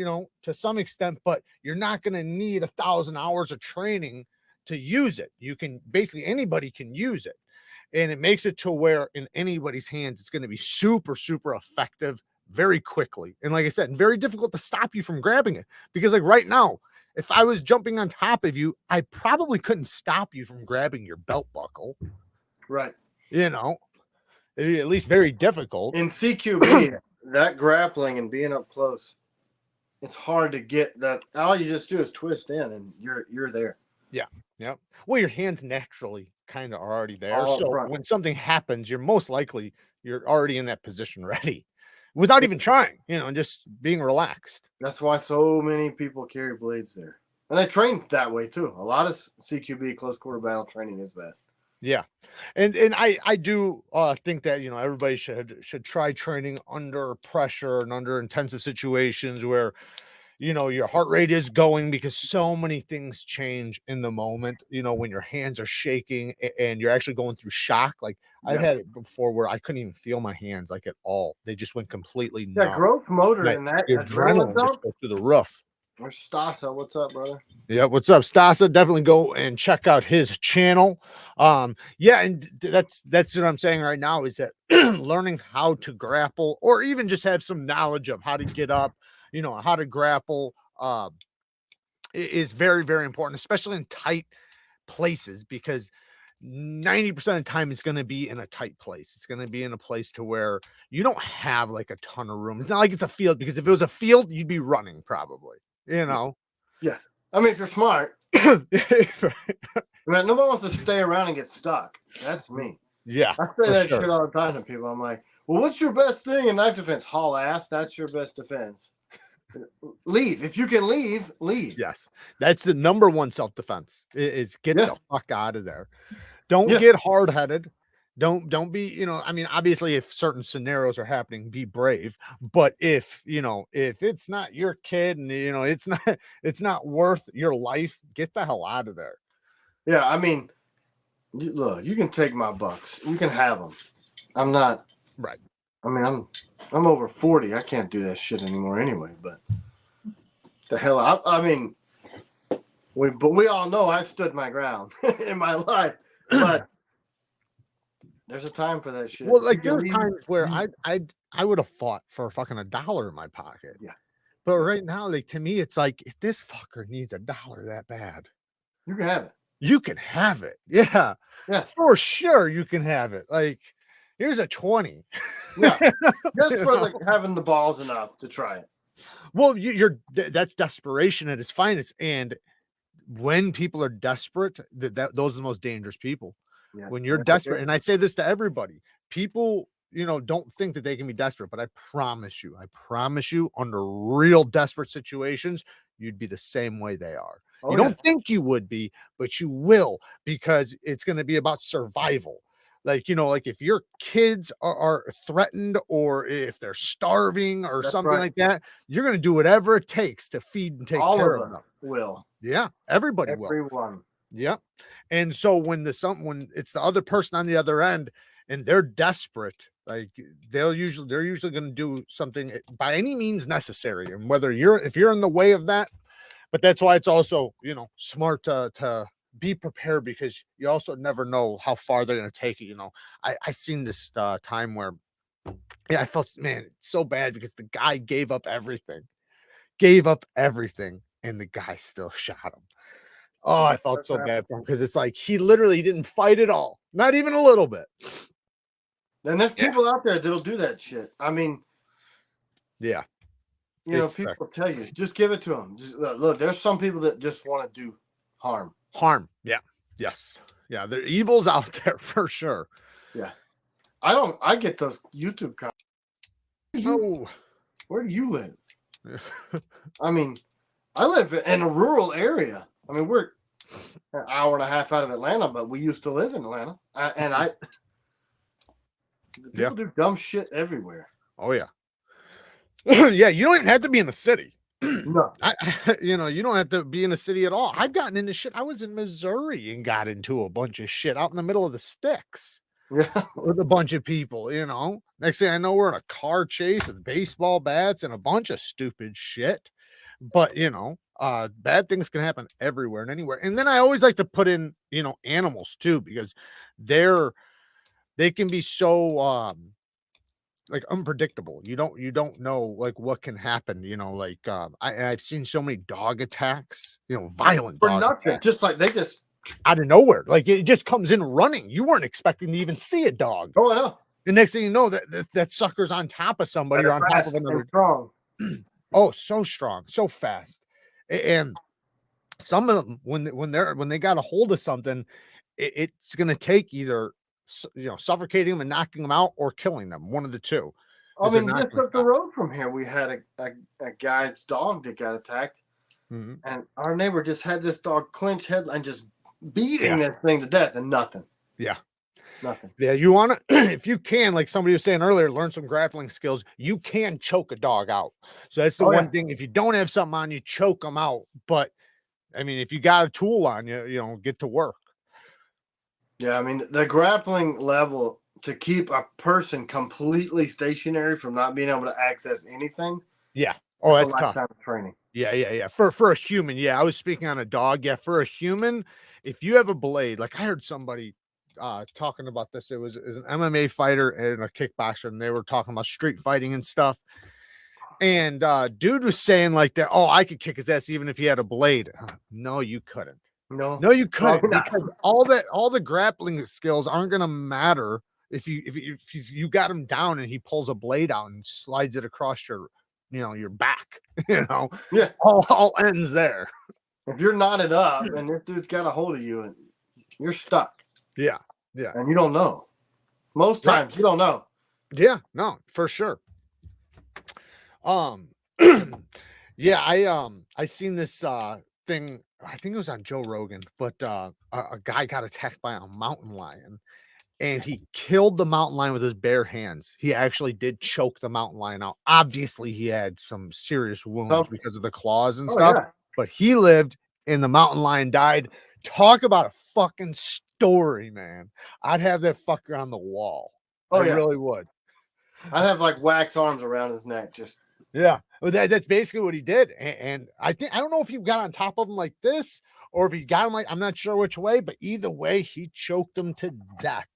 to some extent, but you're not going to need 1,000 hours of training to use it. You can basically, anybody can use it. And it makes it to where in anybody's hands, it's going to be super, super effective very quickly. And like I said, very difficult to stop you from grabbing it, because like right now, if I was jumping on top of you, I probably couldn't stop you from grabbing your belt buckle. Right. At least very difficult. In CQB, that grappling and being up close, it's hard to get that. All you just do is twist in and you're there. Yeah. Yeah. Well, your hands naturally kind of are already there. All So front. when something happens, you're already in that position ready without even trying, and just being relaxed. That's why so many people carry blades there. And they train that way too. A lot of CQB, close quarter battle training, is that. Yeah. And I do think that, everybody should try training under pressure and under intensive situations where, your heart rate is going, because so many things change in the moment, when your hands are shaking and you're actually going through shock. Like I've had it before where I couldn't even feel my hands like at all. They just went completely numb. That growth motor and that adrenaline just goes through the roof. There's Stasa. What's up, brother? Yeah, what's up, Stasa? Definitely go and check out his channel. Yeah, and that's what I'm saying right now, is that learning how to grapple, or even just have some knowledge of how to get up, how to grapple, is very, very important, especially in tight places, because 90% of the time it's going to be in a tight place. It's going to be in a place to where you don't have like a ton of room. It's not like it's a field, because if it was a field, you'd be running probably. Yeah. I mean, if you're smart, nobody wants to stay around and get stuck. That's me. Yeah. I say that shit all the time to people. I'm like, well, what's your best thing in knife defense? Haul ass. That's your best defense. Leave. If you can leave, leave. Yes. That's the number one self-defense, is get the fuck out of there. Don't get hard-headed. Don't be, I mean, obviously if certain scenarios are happening, be brave, but if it's not your kid and it's not worth your life, get the hell out of there. Yeah. I mean, look, you can take my bucks. You can have them. I'm not right. I mean, I'm over 40. I can't do that shit anymore anyway, but the hell, I mean, we all know I stood my ground in my life, but there's a time for that shit. Well, like there's times where I would have fought for fucking $1 in my pocket. Yeah. But right now, like to me, it's like, if this fucker needs $1 that bad, you can have it. You can have it. Yeah. Yeah. For sure you can have it. Like, here's a 20. Yeah. Just for like having the balls enough to try it. Well, that's desperation at its finest. And when people are desperate, those are the most dangerous people. Yeah. When you're desperate, and I say this to everybody, people, don't think that they can be desperate, but I promise you, under real desperate situations, you'd be the same way they are. Oh, you don't think you would be, but you will, because it's going to be about survival. Like, like if your kids are threatened, or if they're starving or something like that, you're going to do whatever it takes to feed and take care of them. Will. Yeah. Everybody will. Everyone. Yeah. And so when it's the other person on the other end and they're desperate, like they're usually going to do something by any means necessary. And if you're in the way of that, but that's why it's also, smart to be prepared, because you also never know how far they're going to take it. I seen this time where, I felt, man, it's so bad, because the guy gave up everything, and the guy still shot him. Oh, I felt so bad for him, because it's like he literally didn't fight at all, not even a little bit. And there's people out there that'll do that shit. I mean, yeah, people tell you, just give it to them. Just, look, there's some people that just want to do harm. Yeah. Yes. Yeah. There are evils out there for sure. Yeah. I get those YouTube comments. Where do you live? I mean, I live in a rural area. I mean, we're an hour and a half out of Atlanta, but we used to live in Atlanta. People do dumb shit everywhere. Oh, yeah. Yeah, you don't even have to be in the city. No. You know, you don't have to be in a city at all. I've gotten into shit. I was in Missouri and got into a bunch of shit out in the middle of the sticks Yeah. with a bunch of people, you know. Next thing I know, we're in a car chase with baseball bats and a bunch of stupid shit. But you know, bad things can happen everywhere and anywhere. And then I always like to put in, you know, animals too, because they can be so like unpredictable. You don't know like what can happen, you know, like I've seen so many dog attacks, you know, violent For dog nothing. attacks Just like they just. out of nowhere. Like it just comes in running. You weren't expecting to even see a dog. Oh, I know. The next thing you know, that sucker's on top of somebody They're or on top of fast and another. strong. Oh, so strong, so fast. And some of them, when they got a hold of something, it's going to take either you know, suffocating them and knocking them out or killing them, one of the two, I because they're mean, not just going to up the stop. road from here, we had a guy's dog that got attacked, Mhm. and our neighbor just had this dog clench head and just Yeah, beating this thing to death, and nothing, yeah, nothing. yeah. You want to, if you can, like somebody was saying earlier, learn some grappling skills. You can choke a dog out. So that's the Oh one yeah, thing. If you don't have something on you, choke them out. But I mean, if you got a tool on you, you know, get to work. yeah. I mean, the grappling level to keep a person completely stationary from not being able to access anything. Yeah. Oh, That's a that's tough. lifetime of training. Yeah, yeah, yeah. For a human, yeah. I was speaking on a dog. Yeah, for a human, if you have a blade, like I heard somebody talking about this. It was an MMA fighter and a kickboxer, and they were talking about street fighting and stuff. And dude was saying like that, oh, I could kick his ass even if he had a blade. No, you couldn't. No, No, you probably couldn't, not. because all the grappling skills aren't gonna matter if you got him down and he pulls a blade out and slides it across your, you know, your back. You know, Yeah, all ends there. if you're knotted up and this dude's got a hold of you, and you're stuck, Yeah, yeah, and you don't know. Most right. times, you don't know. Yeah, no, for sure. Um, yeah, I seen this thing. I think it was on Joe Rogan, but a guy got attacked by a mountain lion. And he killed the mountain lion with his bare hands. He actually did choke the mountain lion out. Obviously, he had some serious wounds Something. because of the claws and Oh stuff, yeah. but he lived and the mountain lion died. Talk about a fucking story, man. I'd have that fucker on the wall. I Oh yeah. really would. I'd have like wax arms around his neck. Just Yeah. Well, that's basically what he did. And I think, I don't know if he got on top of him like this or if he got him like, I'm not sure which way, but either way, he choked him to death,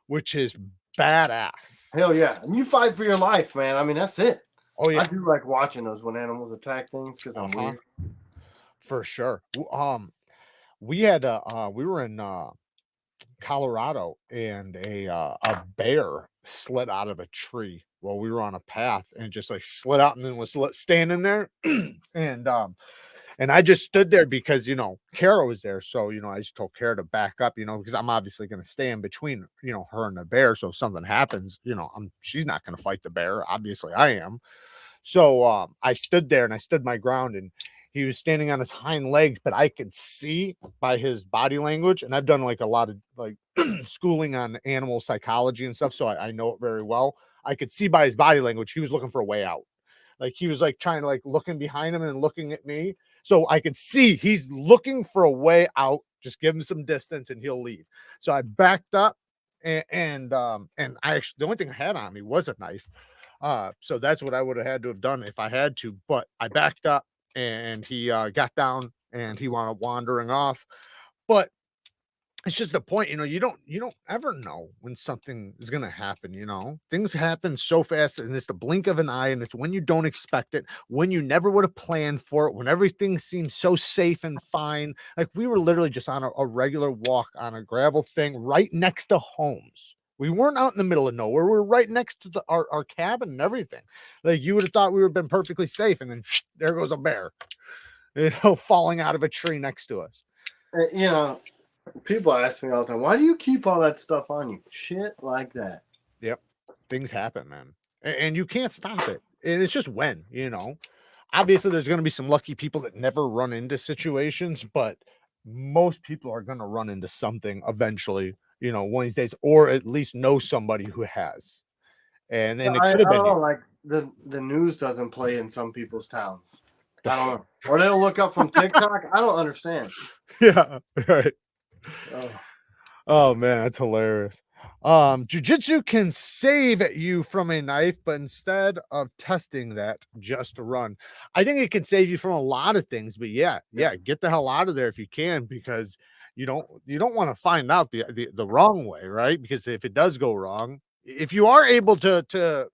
which is badass. hell yeah. And you fight for your life, man. I mean, that's it. Oh I yeah. do like watching those when animals attack things because I'm Uh-huh. weird. For sure. We had we were in Colorado and a bear slid out of a tree while we were on a path and just like slid out and then was standing there. and and I just stood there because, you know, Kara was there. So, you know, I just told Kara to back up, you know, because I'm obviously going to stay in between, you know, her and the bear. So if something happens, you know, she's not going to fight the bear. Obviously I am. So I stood there and I stood my ground, and he was standing on his hind legs, but I could see by his body language, and I've done like a lot of like schooling on animal psychology and stuff, so I know it very well. I could see by his body language he was looking for a way out. Like he was like trying to like looking behind him and looking at me. So I could see he's looking for a way out. Just give him some distance and he'll leave. So I backed up, and I actually, the only thing I had on me was a knife. So that's what I would have had to have done if I had to, but I backed up and he got down and he wound up wandering off. But it's just the point, you know, you don't ever know when something is gonna happen, you know. Things happen so fast and it's the blink of an eye, and it's when you don't expect it, when you never would have planned for it, when everything seems so safe and fine. Like we were literally just on a regular walk on a gravel thing right next to homes. We weren't out in the middle of nowhere. We were right next to our cabin and everything. Like you would have thought we would have been perfectly safe, and then there goes a bear, you know, falling out of a tree next to us. You know, people ask me all the time, why do you keep all that stuff on you? Shit like that. Yep. Things happen, man. And you can't stop it. And it's just when, you know. Obviously, there's going to be some lucky people that never run into situations, but most people are going to run into something eventually, you know, one of these days, or at least know somebody who has. And then it I could have don't been you. know, like the news doesn't play in some people's towns. I don't know. Or they'll look up from TikTok. I don't understand. Yeah, right. Oh. Oh man, that's hilarious. Jiu-jitsu can save you from a knife, but instead of testing that, just run. I think it can save you from a lot of things, but yeah, get the hell out of there if you can, because you don't want to find out the wrong way, right? Because if it does go wrong, if you are able to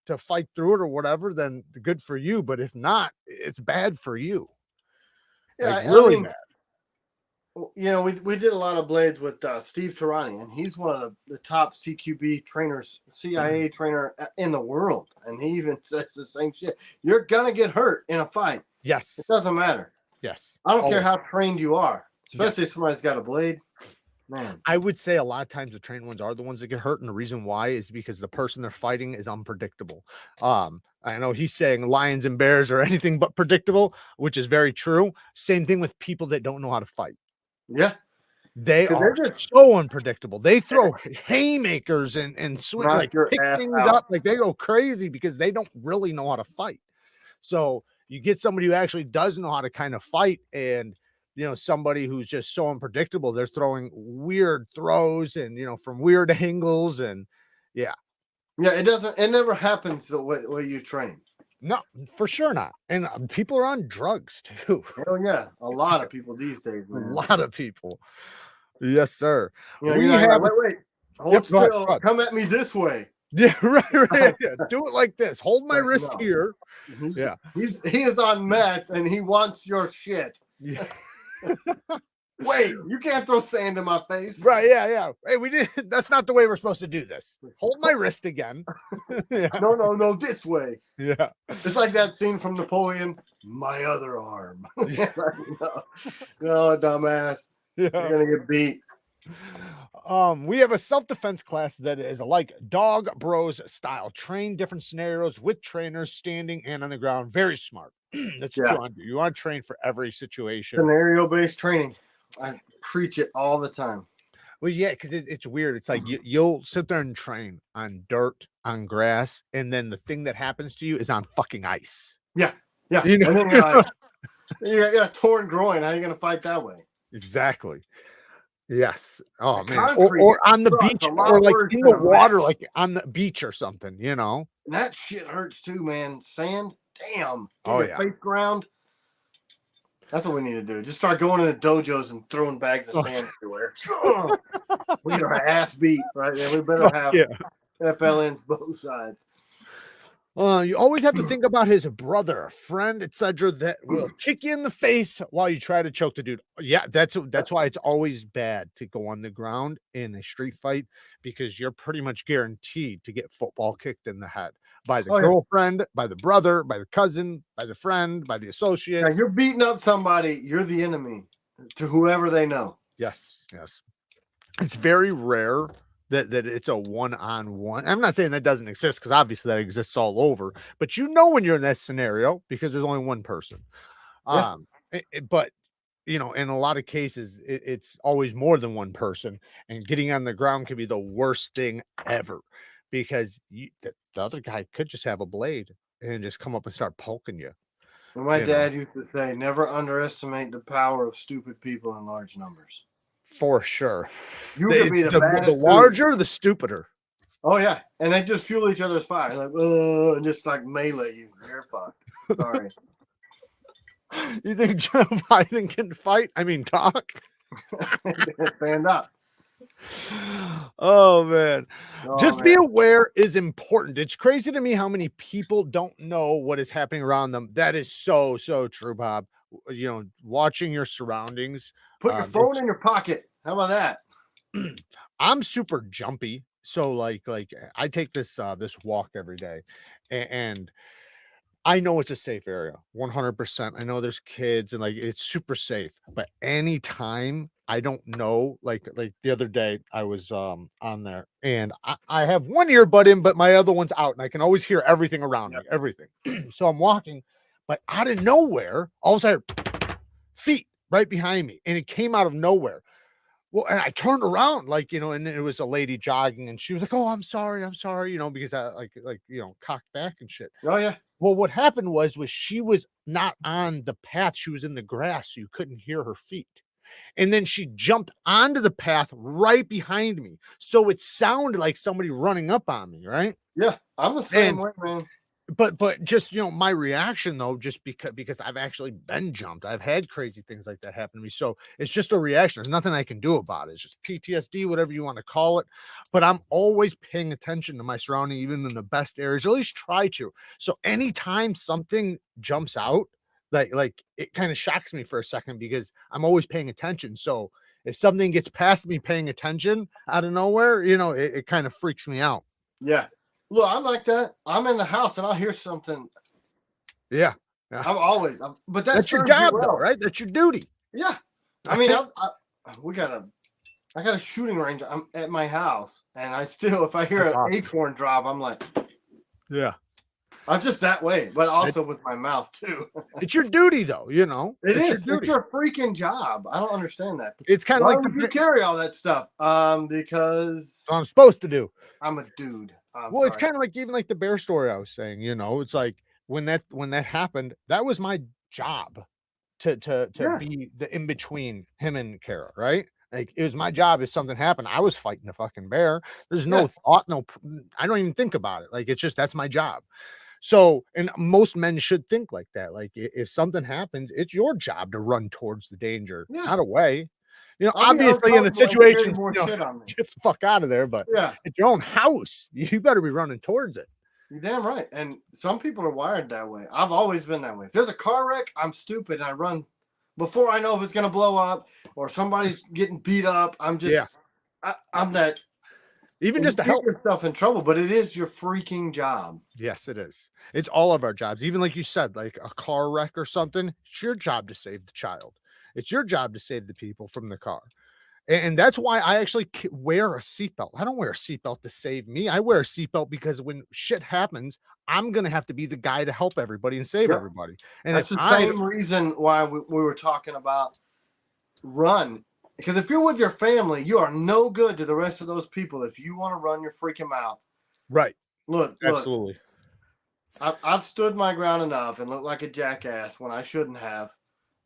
to fight through it or whatever, then good for you. But if not, it's bad for you. Yeah, Like I really mean, bad. you know, we did a lot of blades with Steve Tarani, and he's one of the top CQB trainers, CIA trainer in the world. And he even says the same shit. You're going to get hurt in a fight. It Yes. doesn't matter. Yes. I don't care how trained you are, especially Yes. if somebody's got a blade. Man, I would say a lot of times the trained ones are the ones that get hurt, and the reason why is because the person they're fighting is unpredictable. I know he's saying lions and bears are anything but predictable, which is very true. Same thing with people that don't know how to fight. yeah. They 'Cause are they're just so unpredictable. They throw haymakers and swing, knock like your pick ass things out. up, like they go crazy because they don't really know how to fight. So you get somebody who actually does know how to kind of fight, and somebody who's just so unpredictable, they're throwing weird throws and from weird angles, and yeah. Yeah, it never happens the way you train. No, for sure not. And people are on drugs too. Hell yeah. A lot of people these days, A man. lot of people. Yes, sir. You know, We you're have not like, wait. Hold Yep, go ahead, still. go ahead. Come at me this way. Yeah, right. Yeah. Do it like this. Hold my Like, wrist no. here. Yeah. He is on meth and he wants your shit. Yeah. Wait, you can't throw sand in my face. Right. Yeah. Hey, we did. That's not the way we're supposed to do this. Hold my wrist again. Yeah. No, this way. Yeah. It's like that scene from Napoleon. My other arm. Yeah. No, dumbass. Yeah. You're gonna get beat. We have a self-defense class that is like Dog Bros style. Train different scenarios with trainers standing and on the ground. Very smart. That's what you want to train for every situation. Scenario-based training. I preach it all the time. Well, yeah, because it's weird. It's like you'll sit there and train on dirt, on grass, and then the thing that happens to you is on fucking ice. Yeah. You know? And then you're like, you got a torn groin. How are you gonna fight that way? Exactly. Yes. Oh man. Concrete Or on the sucks beach, a lot or like worse in than the a water, match. like on the beach or something. And that shit hurts too, man. Sand, damn. Get Oh, your yeah. face ground. That's what we need to do. Just start going into dojos and throwing bags of sand everywhere. We get our ass beat, right? And we better have FLNs both sides. You always have to think about his brother, friend, etc., that will kick you in the face while you try to choke the dude. Yeah, that's why it's always bad to go on the ground in a street fight, because you're pretty much guaranteed to get football kicked in the head by the girlfriend, by the brother, by the cousin, by the friend, by the associate. Now, you're beating up somebody, you're the enemy to whoever they know. Yes. It's very rare that it's a one-on-one. I'm not saying that doesn't exist, because obviously that exists all over, but when you're in that scenario because there's only one person. But in a lot of cases it's always more than one person, and getting on the ground can be the worst thing ever, because the other guy could just have a blade and just come up and start poking you. And my dad used to say, never underestimate the power of stupid people in large numbers. For sure. You could be the larger, the stupider. Oh, yeah. And they just fuel each other's fire. Like, and just like melee you. You're fucked. Sorry. You think Joe Biden can fight? I mean, talk? Stand up. Oh, man. Just be aware is important. It's crazy to me how many people don't know what is happening around them. That is so true, Bob. Watching your surroundings. Put your phone in your pocket. How about that? I'm super jumpy. So like I take this walk every day, and I know it's a safe area, 100%. I know there's kids and it's super safe, but anytime I don't know, like the other day I was on there, and I have one earbud in, but my other one's out, and I can always hear everything around me, everything. So I'm walking, but out of nowhere, all of a sudden, feet right behind me, and it came out of nowhere. Well, and I turned around, like, you know, and then it was a lady jogging, and she was like, "Oh, I'm sorry, you know, because I you know, cocked back and shit." Oh yeah. Well, what happened was she was not on the path, she was in the grass, so you couldn't hear her feet. And then she jumped onto the path right behind me. So it sounded like somebody running up on me, right? Yeah. I'm the same And way, man. but just, you know, my reaction though, just because I've actually been jumped, I've had crazy things like that happen to me, so it's just a reaction. There's nothing I can do about it. It's just PTSD, whatever you want to call it. But I'm always paying attention to my surrounding, even in the best areas, or at least try to. So anytime something jumps out, like it kind of shocks me for a second, because I'm always paying attention. So if something gets past me paying attention out of nowhere, you know, it kind of freaks me out. Yeah. Look, I'm like that. I'm in the house and I'll hear something. Yeah, yeah. But that That's your serves you job, though, well. right? That's your duty. Yeah. I mean, I got a shooting range. I'm at my house, and I still, if I hear That's an awesome. acorn drop, I'm like, Yeah. I'm just that way, but also with my mouth too. It's your duty, though, you know? It's Your duty. your freaking job. I don't understand that. It's kind of Why like would you carry all that stuff? Because I'm supposed to do. I'm a dude. Well, it's kind of like even like the bear story I was saying, you know, it's like when that happened, that was my job to yeah, be the in between him and Kara, right? Like it was my job. If something happened, I was fighting the fucking bear. There's no yeah, thought, I don't even think about it. Like it's just that's my job. So, and most men should think like that. Like if something happens, it's your job to run towards the danger, yeah. not away. You know, I'll be obviously in a uncomfortable and carry situation, more you know, shit on me. get the fuck out of there, but Yeah, at your own house, you better be running towards it. you're damn right. And some people are wired that way. I've always been that way. If there's a car wreck, I'm stupid. And I run before I know if it's gonna blow up or somebody's getting beat up. Yeah. I'm that. Even And just you to get help. yourself in trouble, but it is your freaking job. Yes, it is. It's all of our jobs. Even like you said, like a car wreck or something, it's your job to save the child. It's your job to save the people from the car. And that's why I actually wear a seatbelt. I don't wear a seatbelt to save me. I wear a seatbelt because when shit happens, I'm going to have to be the guy to help everybody and save Yep. everybody. And That's if the I, same reason why we were talking about run. Because if you're with your family, you are no good to the rest of those people if you want to run your freaking mouth. right. Look, Absolutely. I've stood my ground enough and looked like a jackass when I shouldn't have,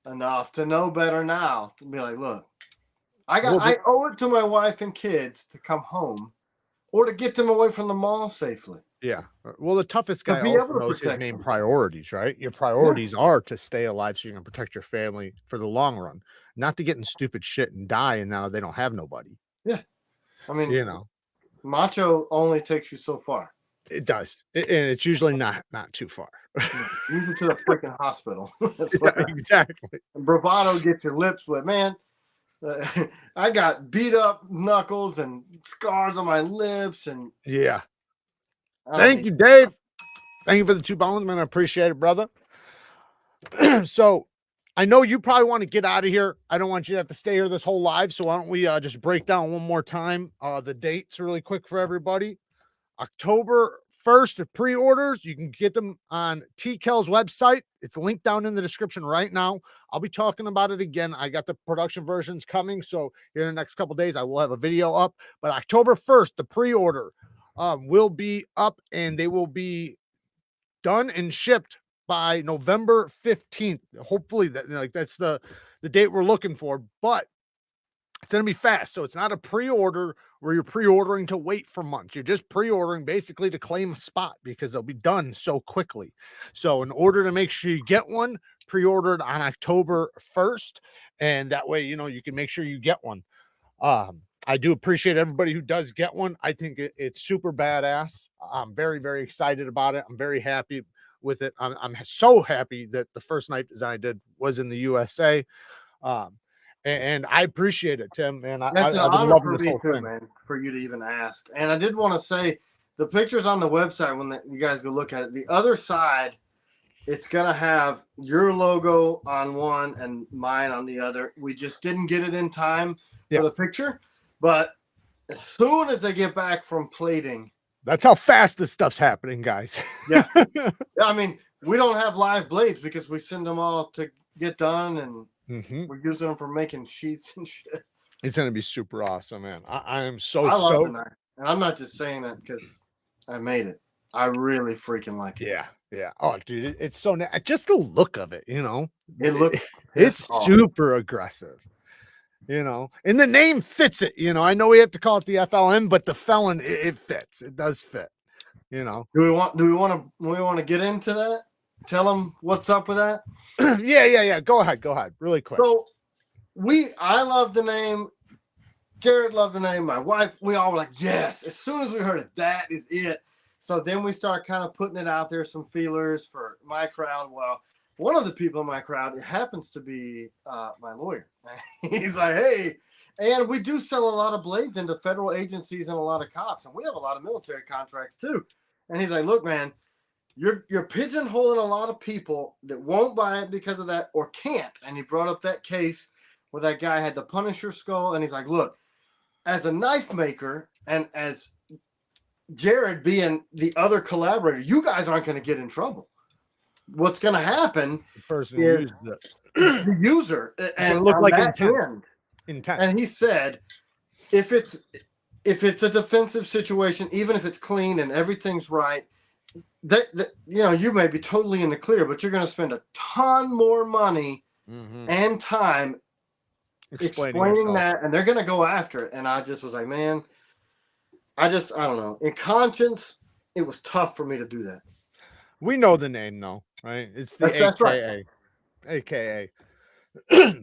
enough to know better now to be like, look, I owe it to my wife and kids to come home or to get them away from the mall safely. Yeah. Well, the toughest To guy be also able to knows his protect main them. priorities, right? Your priorities are to stay alive so you can protect your family for the long run, not to get in stupid shit and die. And now they don't have nobody, Yeah. I mean, you know, macho only takes you so far. it does. And it's usually not too far. Usually to the freaking hospital. That's Yeah, what exactly. bravado gets your lips wet, man. I got beat up knuckles and scars on my lips, and Yeah. I don't Thank need you, Dave. Thank you for the 2 bones, man. I appreciate it, brother. So I know you probably want to get out of here. I don't want you to have to stay here this whole live. So why don't we just break down one more time the dates really quick for everybody. October 1st, pre-orders. You can get them on TKELL's website. It's linked down in the description right now. I'll be talking about it again. I got the production versions coming. So here in the next couple days, I will have a video up. But October 1st, the pre-order will be up and they will be done and shipped by November 15th. Hopefully that's the date we're looking for, but it's going to be fast. So it's not a pre-order where you're pre-ordering to wait for months. You're just pre-ordering basically to claim a spot because they'll be done so quickly. So in order to make sure you get one, pre-ordered on October 1st. And that way, you know, you can make sure you get one. I do appreciate everybody who does get one. I think it's super badass. I'm very, very excited about it. I'm very happy with it. I'm so happy that the first knife design I did was in the USA. And I appreciate it, Tim. And That's an I've been honor loving for this me whole too, thing. man, for you to even ask. And I did want to say the pictures on the website when you guys go look at it, the other side, it's gonna have your logo on one and mine on the other. We just didn't get it in time for the picture, but as soon as they get back from plating, that's how fast this stuff's happening, guys. yeah. I mean, we don't have live blades because we send them all to get done, and we're using them for making sheets and shit. It's gonna be super awesome, man. I am so I love the stoked. knife, and I'm not just saying that because I made it. I really freaking like it. Yeah, yeah. Oh, dude, it's so just the look of it, you know. It looks pissed It's off. super aggressive, you know, and the name fits it. You know, I know we have to call it the FLN, but the felon, it fits. It does fit. You know. Do we want to get into that? Tell them what's up with that. Yeah. Go ahead, really quick. So I love the name. Jared loved the name. My wife, we all were like, yes. As soon as we heard it, that is it. So then we start kind of putting it out there, some feelers for my crowd. Well, one of the people in my crowd, it happens to be my lawyer. He's like, hey, and we do sell a lot of blades into federal agencies and a lot of cops, and we have a lot of military contracts too. And he's like, look, man, you're pigeonholing a lot of people that won't buy it because of that or can't. And he brought up that case where that guy had the Punisher skull, and he's like, look, as a knife maker and as Jared being the other collaborator, you guys aren't going to get in trouble. What's going to happen the person who used it. The user and look like intent. And he said, if it's a defensive situation, even if it's clean and everything's right, that you know, you may be totally in the clear, but you're going to spend a ton more money and time explaining that, and they're going to go after it. And I just was like, man, I don't know. In conscience, it was tough for me to do that. We know the name though, right? It's the that's right. AKA.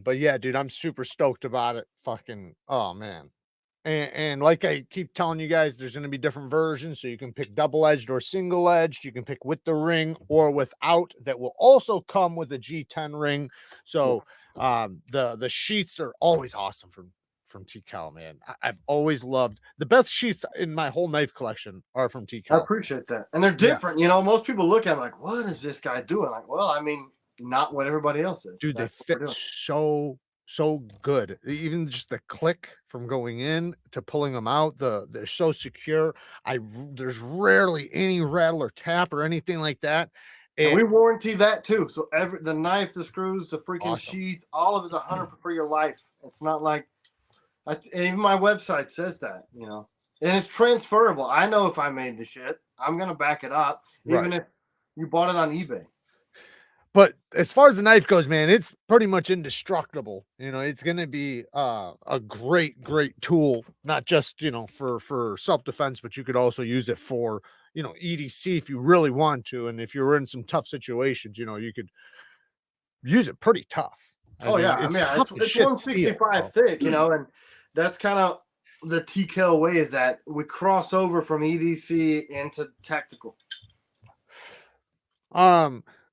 But yeah, dude, I'm super stoked about it. Fucking, oh man. And like I keep telling you guys, there's going to be different versions. So you can pick double-edged or single-edged. You can pick with the ring or without. That will also come with a G10 ring. So the sheaths are always awesome from TKELL, man. I've always loved the best sheaths in my whole knife collection are from TKELL. I appreciate that. And they're different. Yeah. You know, most people look at them like, what is this guy doing? Like, well, I mean, not what everybody else is. Dude, they fit so good. Even just the click from going in to pulling them out, they're so secure. There's rarely any rattle or tap or anything like that. And we warranty that too. So the knife, the screws, the freaking sheath, all of it's 100 for your life. It's not like even my website says that, you know, and it's transferable. I know if I made the shit, I'm gonna back it up, even if you bought it on eBay. But as far as the knife goes, man, it's pretty much indestructible. You know, it's going to be a great tool, not just, you know, for self-defense, but you could also use it for, you know, EDC if you really want to. And if you're in some tough situations, you know, you could use it pretty tough. I mean, it's 165 thick, you know, and that's kind of the TKELL way, is that we cross over from EDC into tactical.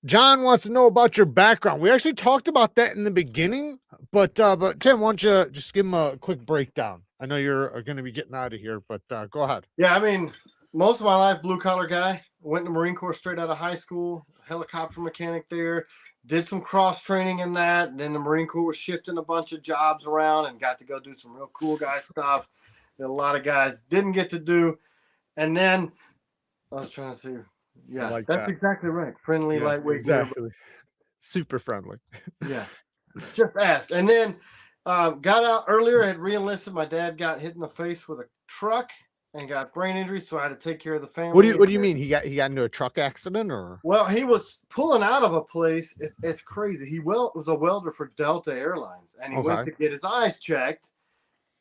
John wants to know about your background. We actually talked about that in the beginning, but Tim, why don't you just give him a quick breakdown? I know you're going to be getting out of here, but go ahead. Yeah, I mean, most of my life, blue collar guy. Went to Marine Corps straight out of high school, helicopter mechanic there. Did some cross training in that. And then the Marine Corps was shifting a bunch of jobs around and got to go do some real cool guy stuff that a lot of guys didn't get to do. And then I was trying to see. Yeah, like that's exactly right. Friendly, lightweight. Exactly. Super friendly. Yeah. Just asked. And then got out earlier, had re-enlisted. My dad got hit in the face with a truck and got brain injury, so I had to take care of the family. What do you mean? He got into a truck accident, or? Well, he was pulling out of a place. It's crazy. He was a welder for Delta Airlines, and he went to get his eyes checked,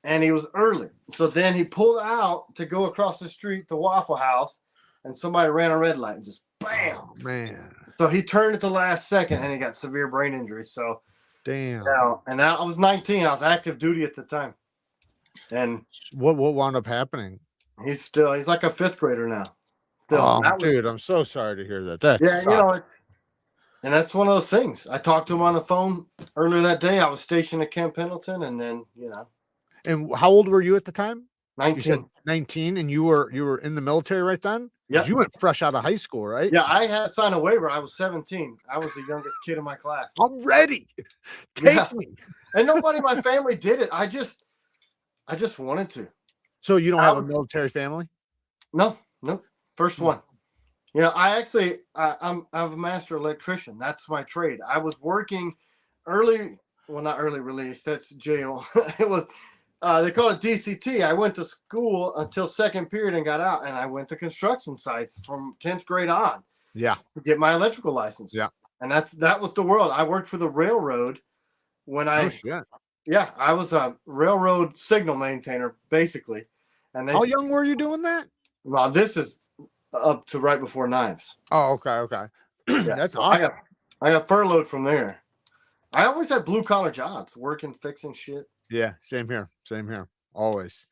and he was early. So then he pulled out to go across the street to Waffle House, and somebody ran a red light and just bam. Oh, man. So he turned at the last second, and he got severe brain injury. So damn. And I was 19. I was active duty at the time. And what wound up happening? He's like a 5th grader now. Still, dude, I'm so sorry to hear that. Sucks. You know, and that's one of those things. I talked to him on the phone earlier that day. I was stationed at Camp Pendleton, and then, you know. And how old were you at the time? 19. 19, and you were in the military right then? Yeah. You went fresh out of high school, right? Yeah, I had signed a waiver. I was 17. I was the youngest kid in my class. I'm ready. Take me. And nobody in my family did it. I just wanted to. So you don't have a military family? No. First one. You know, I'm a master electrician. That's my trade. I was working not early release. That's jail. It was They call it DCT. I went to school until second period and got out, and I went to construction sites from 10th grade on. Yeah. To get my electrical license. Yeah. And that was the world. I worked for the railroad when Oh shit. Yeah, I was a railroad signal maintainer basically. And how young were you doing that? Well, this is up to right before knives. Oh, okay. Yeah, that's so awesome. I got furloughed from there. I always had blue collar jobs, working, fixing shit. Yeah, same here. Always.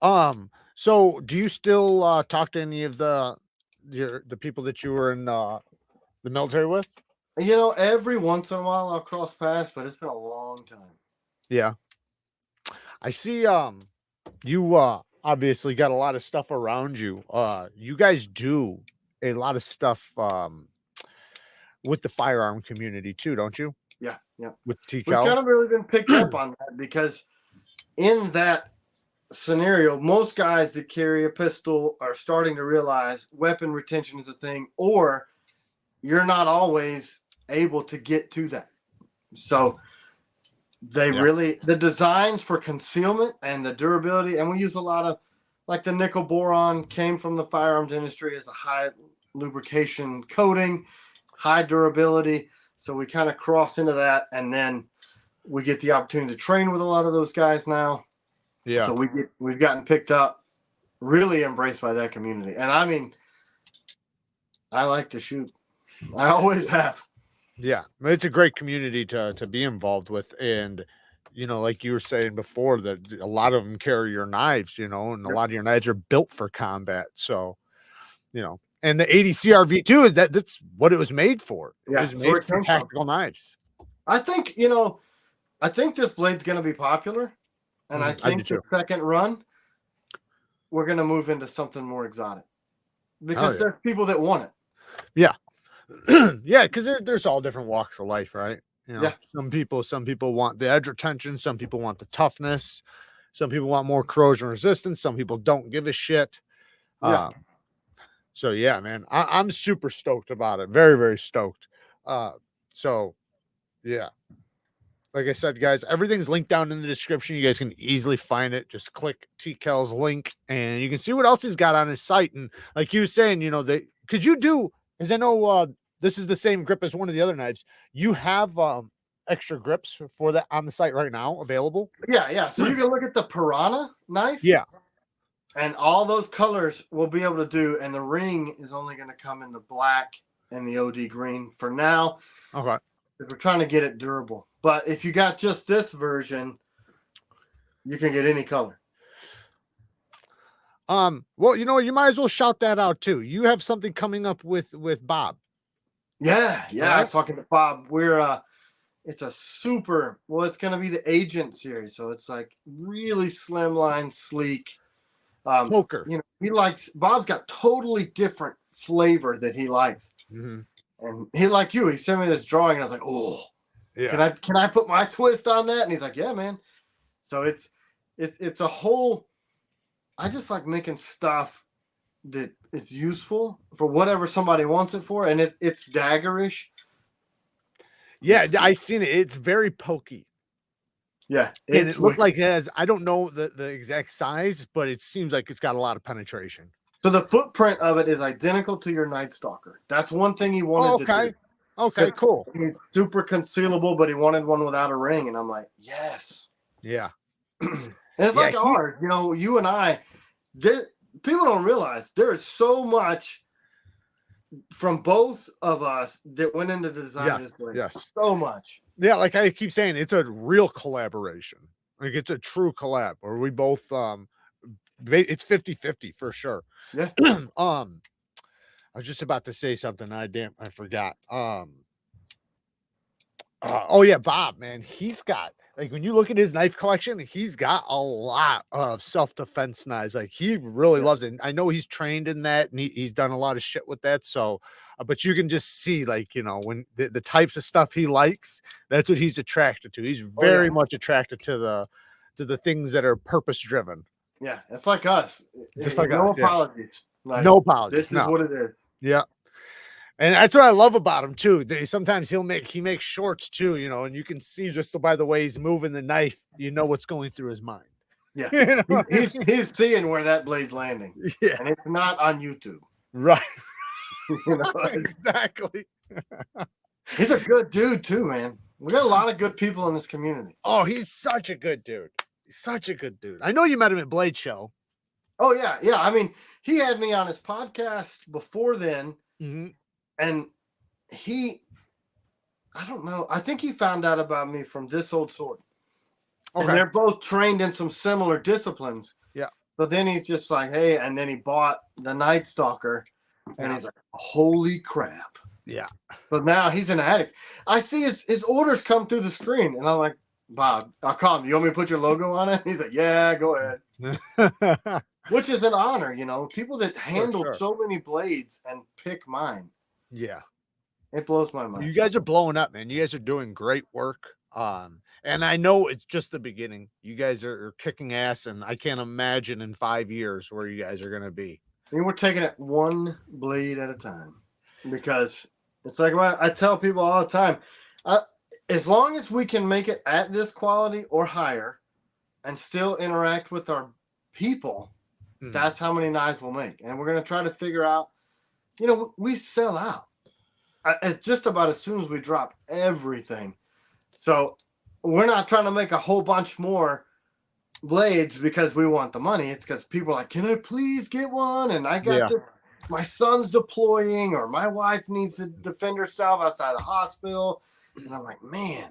So do you still talk to any of the people that you were in the military with? You know, every once in a while I'll cross paths, but it's been a long time. Yeah. I see you obviously got a lot of stuff around you. You guys do a lot of stuff with the firearm community too, don't you? Yeah. With TKELL. We've kind of really been picked up on that because in that scenario, most guys that carry a pistol are starting to realize weapon retention is a thing, or you're not always able to get to that. So they really, the designs for concealment and the durability, and we use a lot of, like the nickel boron came from the firearms industry as a high lubrication coating, high durability. So we kind of cross into that, and then we get the opportunity to train with a lot of those guys now. Yeah. So we've gotten picked up, really embraced by that community. And I mean, I like to shoot. I always have. Yeah, it's a great community to be involved with. And, you know, like you were saying before, that a lot of them carry your knives, you know, and a lot of your knives are built for combat. So, you know, and the 80 CRV too, that's what it was made for. It was made for tactical knives. I think, you know, I think this blade's going to be popular. And I think the second run, we're going to move into something more exotic because there's people that want it. Yeah. Yeah. Because there's all different walks of life, right? You know, some people want the edge retention. Some people want the toughness. Some people want more corrosion resistance. Some people don't give a shit. So yeah, man, I'm super stoked about it. Very, very stoked. So yeah. Like I said, guys, everything's linked down in the description. You guys can easily find it. Just click TKELL's link and you can see what else he's got on his site. And like you were saying, you know, because I know this is the same grip as one of the other knives. You have extra grips for that on the site right now available. Yeah. So you can look at the Piranha knife. Yeah. And all those colors we'll be able to do. And the ring is only going to come in the black and the OD green for now. Okay. If we're trying to get it durable. But if you got just this version, you can get any color. Well, you know, you might as well shout that out too. You have something coming up with Bob. Yeah. Right? I was talking to Bob. We're it's a super, well, it's going to be the Agent series. So it's like really slimline, sleek. Poker. You know, Bob's got totally different flavor that he likes. Mm-hmm. And he, like you, he sent me this drawing and I was like, oh, yeah. Can I put my twist on that? And he's like, yeah, man. So it's a whole, I just like making stuff that is useful for whatever somebody wants it for. And it's daggerish. Yeah, I seen it. It's very pokey. Yeah. And it looked like it has, I don't know the exact size, but it seems like it's got a lot of penetration. So the footprint of it is identical to your Night Stalker. That's one thing he wanted to do. Okay, cool. He's super concealable, but he wanted one without a ring. And I'm like, yes. Yeah. And it's like ours. You know, you and I, people don't realize there is so much from both of us that went into the design of this thing. Yes. So much. Yeah, like I keep saying, it's a real collaboration. Like it's a true collab where we both it's 50-50 for sure. Yeah. I was just about to say something. I forgot. Oh yeah, Bob, man, he's got, like, when you look at his knife collection, he's got a lot of self-defense knives. Like he really loves it. And I know he's trained in that and he's done a lot of shit with that. So, but you can just see, like, you know, when the types of stuff he likes, that's what he's attracted to. He's very much attracted to the things that are purpose driven. Yeah, it's like us. Just like no us. apologies. Like, no apologies. This is what it is. Yeah. And that's what I love about him too. Sometimes he makes shorts too, you know, and you can see just by the way he's moving the knife, you know what's going through his mind. Yeah, You know? he's seeing where that blade's landing, Yeah, and it's not on YouTube. right. You know, Exactly. he's a good dude too, man. We got a lot of good people in this community. Oh, he's such a good dude. He's such a good dude. I know you met him at Blade Show. Oh yeah, yeah. I mean, he had me on his podcast before then, and I don't know. I think he found out about me from This Old Sword. Okay. And they're both trained in some similar disciplines. Yeah. But then he's just like, hey, and then he bought the Night Stalker, and he's like, holy crap. Yeah. But now he's an addict. I see his orders come through the screen, and I'm like, Bob, I'll call him. You want me to put your logo on it? He's like, yeah, go ahead. Which is an honor, you know. People that handle so many blades and pick mine. Yeah. It blows my mind. You guys are blowing up, man. You guys are doing great work. And I know it's just the beginning. You guys are kicking ass, and I can't imagine in 5 years where you guys are going to be. I mean, we're taking it one blade at a time, because it's like I tell people all the time, as long as we can make it at this quality or higher and still interact with our people, that's how many knives we'll make. And we're going to try to figure out, you know, we sell out. It's just about as soon as we drop everything. So we're not trying to make a whole bunch more blades because we want the money. It's because people are like, can I please get one? And I got my son's deploying, or my wife needs to defend herself outside the hospital. And I'm like, man,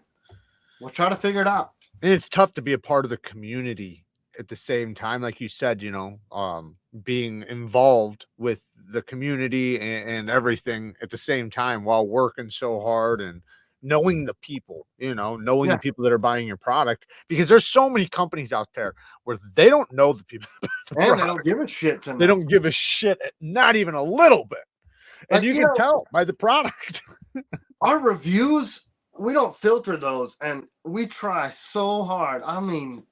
we'll try to figure it out. And it's tough to be a part of the community at the same time, like you said, you know, being involved with the community and everything at the same time while working so hard and knowing the people, you know, knowing the people that are buying your product, because there's so many companies out there where they don't know the people. And they don't give a shit to them. They don't give a shit, not even a little bit. And you can tell by the product. Our reviews, we don't filter those, and we try so hard. I mean,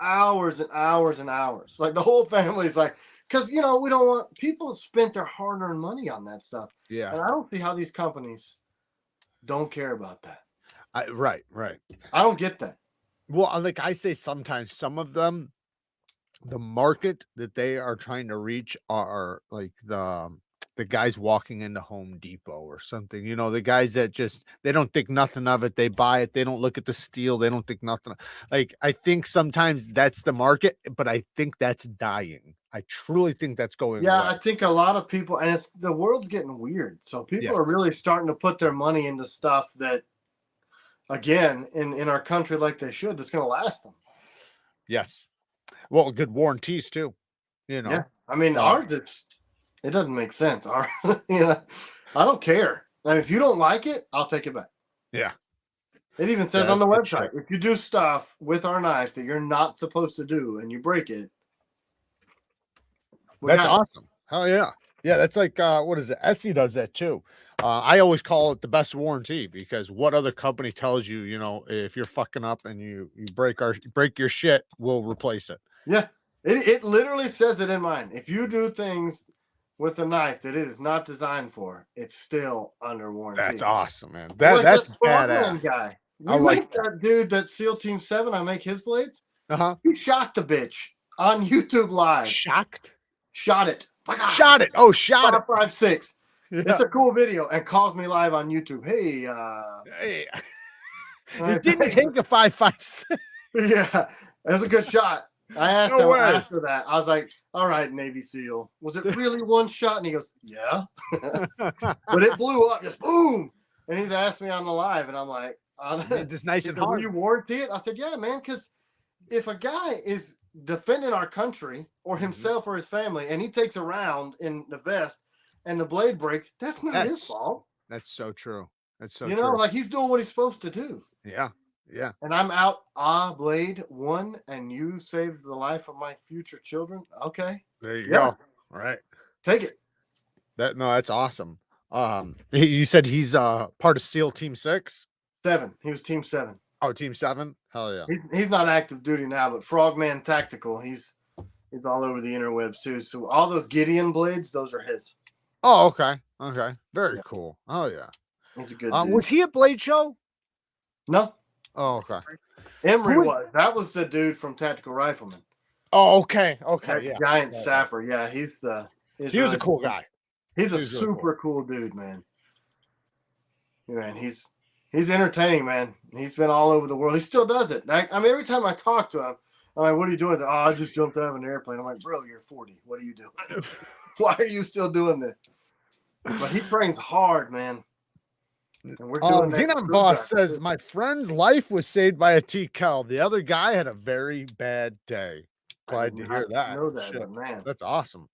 hours and hours and hours. Like the whole family's like, because, you know, we don't want people spent their hard-earned money on that stuff. Yeah. And I don't see how these companies don't care about that. Right. I don't get that. Well, like I say, sometimes some of them, the market that they are trying to reach are like the guys walking into Home Depot or something, you know, the guys that just, they don't think nothing of it. They buy it. They don't look at the steel. They don't think nothing. Like, I think sometimes that's the market, but I think that's dying. I truly think that's going away. I think a lot of people, and the world's getting weird. So people are really starting to put their money into stuff that, again, in our country, like they should, that's going to last them. Yes. Well, good warranties too, you know. Yeah. I mean, ours, it doesn't make sense. You know, I don't care. I mean, if you don't like it, I'll take it back. Yeah. It even says on the website, if you do stuff with our knife that you're not supposed to do and you break it. That's awesome. Hell yeah. Yeah, that's like, what is it? Essie does that too. I always call it the best warranty, because what other company tells you, you know, if you're fucking up and you break your shit, we'll replace it. Yeah. It literally says it in mine. If you do things with a knife that it is not designed for, it's still under warranty. That's awesome, man. That's badass. Guy. We like that dude, that SEAL Team 7. I make his blades. He shot the bitch on YouTube Live. Shot it. Shot it. Oh, shot it. 5.56. Yeah. It's a cool video, and calls me live on YouTube. Hey, he didn't take a 5.56. Yeah, that's a good shot. I asked him after that. I was like, all right, Navy SEAL, was it really one shot? And he goes, yeah. But it blew up, just boom. And he's asked me on the live, and I'm like, it's nice and hard. Will you warranty it? I said, yeah, man, because if a guy is defending our country or himself or his family, and he takes a round in the vest and the blade breaks, that's not his fault. That's so true. That's so true. You know, like, he's doing what he's supposed to do. Yeah. Yeah. And I'm out, blade one, and you saved the life of my future children. Okay. There you go. All right. Take it. That's awesome. You said he's part of SEAL Team 6? 7. He was Team 7. Oh, Team 7? Hell yeah. He's not active duty now, but Frogman Tactical, he's all over the interwebs too. So all those Gideon blades, those are his. Oh, okay. Okay. Very cool. Oh yeah. He's a good dude. Was he at Blade Show? No. Oh, okay. Emery was. That was the dude from Tactical Rifleman. Oh, okay. That Yeah. giant Right. Sapper. Yeah, he's the He was a Israeli. cool guy. He's a He was really super cool dude, man. Man, he's entertaining, man. He's been all over the world. He still does it. I mean, every time I talk to him, I'm like, "What are you doing?" Oh, I just jumped out of an airplane. I'm like, "Bro, you're 40. What are you doing? Why are you still doing this?" But he trains hard, man. And we're doing that. Xenon Boss says, my friend's life was saved by a TKELL. The other guy had a very bad day. Glad to hear that. Know that, Shit. man. That's awesome.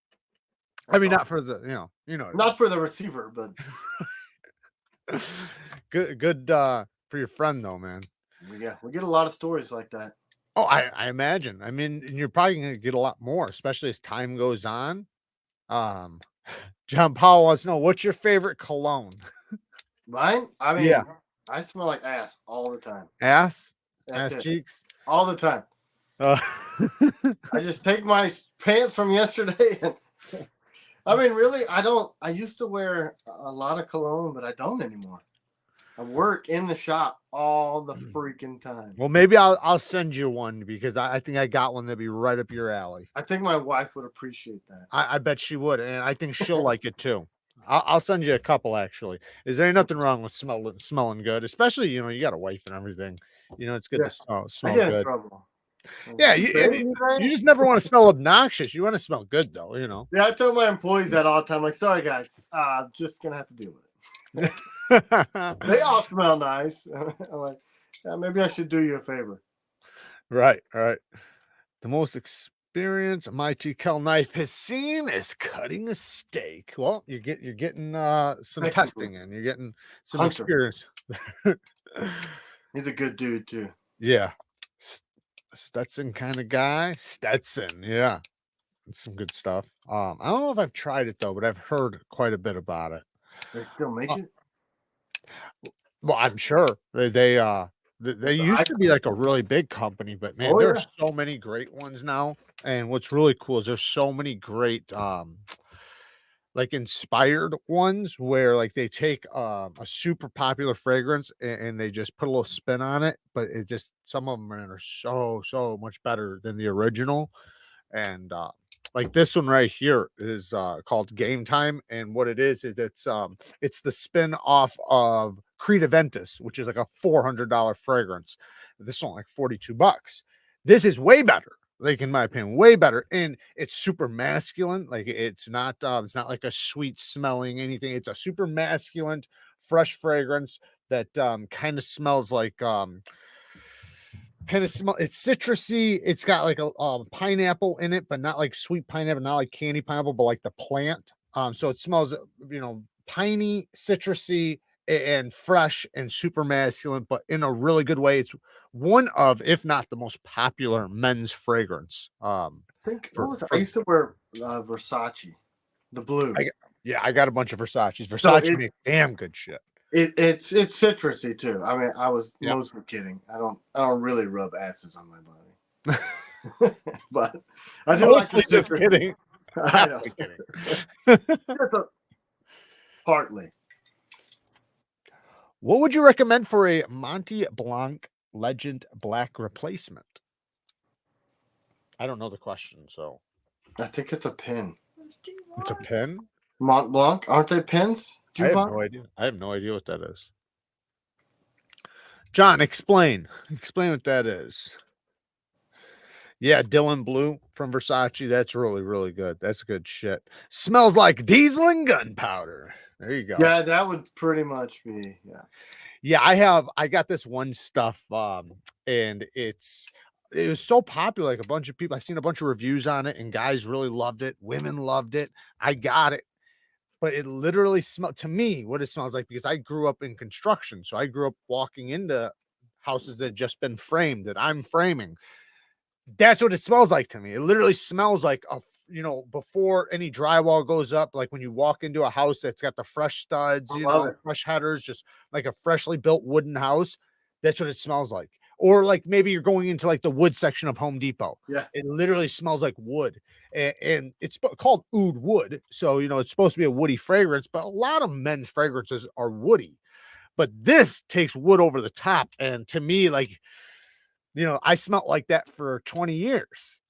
I mean, awesome. not for the, you know, Not for the receiver, but good for your friend though, man. we get a lot of stories like that. Oh, I imagine. I mean, and you're probably gonna get a lot more, especially as time goes on. John Paul wants to know, what's your favorite cologne? Mine? I mean, Yeah. I smell like ass all the time. Ass That's cheeks. all the time. I just take my pants from yesterday and I mean, really, I used to wear a lot of cologne, but I don't anymore. I work in the shop all the freaking time. Well, maybe I'll send you one because I think I got one that'd be right up your alley. I think my wife would appreciate that. I bet she would, and I think she'll like it too. I'll send you a couple actually. Is there nothing wrong with smelling good, especially you got a wife and everything. It's good to smell I get in good. trouble. Yeah, you just never want to smell obnoxious. You want to smell good though, Yeah, I tell my employees that all the time. Like, sorry guys, I'm just gonna have to deal with it. They all smell nice. I'm like, yeah, maybe I should do you a favor. Right. The most experience my TKELL knife has seen is cutting a steak. Well, you're getting some testing in. You're getting some experience. He's a good dude too. Yeah. Stetson kind of guy. Stetson, yeah. That's some good stuff. I don't know if I've tried it though, but I've heard quite a bit about it. They still make it? Well, I'm sure they used to be like a really big company, but man, there are so many great ones now. And what's really cool is there's so many great like inspired ones where like they take a super popular fragrance and they just put a little spin on it, but it just some of them are so much better than the original. And like this one right here is called Game Time, and what it is it's the spin off of Creed Aventus, which is like a $400 fragrance. This one like $42. This is way better, like in my opinion, way better, and it's super masculine. Like it's not like a sweet smelling anything. It's a super masculine, fresh fragrance that kind of smells like it's citrusy. It's got like a pineapple in it, but not like sweet pineapple, not like candy pineapple, but like the plant. So it smells piney, citrusy, and fresh and super masculine, but in a really good way. It's one of, if not the most popular men's fragrance. I used to wear Versace, the blue. I got a bunch of Versace's. Versace makes damn good shit. It's citrusy too. I mean, I was mostly kidding. I don't really rub asses on my body, but I do like the just kidding. I know. Kidding. Partly. What would you recommend for a Monty Blanc Legend Black replacement? I don't know the question, so I think it's a pin. It's a pin? Mont Blanc, aren't they pins? I have no idea. I have no idea what that is. John, explain what that is. Yeah, Dylan Blue from Versace. That's really, really good. That's good shit. Smells like diesel and gunpowder. There you go. Yeah, that would pretty much be, Yeah, I got this one stuff, and it was so popular. Like a bunch of people, I seen a bunch of reviews on it, and guys really loved it. Women loved it. I got it. But it literally smelled to me what it smells like, because I grew up in construction. So I grew up walking into houses that had just been framed, that I'm framing. That's what it smells like to me. It literally smells like before any drywall goes up, like when you walk into a house that's got the fresh studs, fresh headers, just like a freshly built wooden house. That's what it smells like. Or like maybe you're going into like the wood section of Home Depot. Yeah. It literally smells like wood. And it's called oud wood. So, it's supposed to be a woody fragrance, but a lot of men's fragrances are woody. But this takes wood over the top. And to me, like, I smelled like that for 20 years.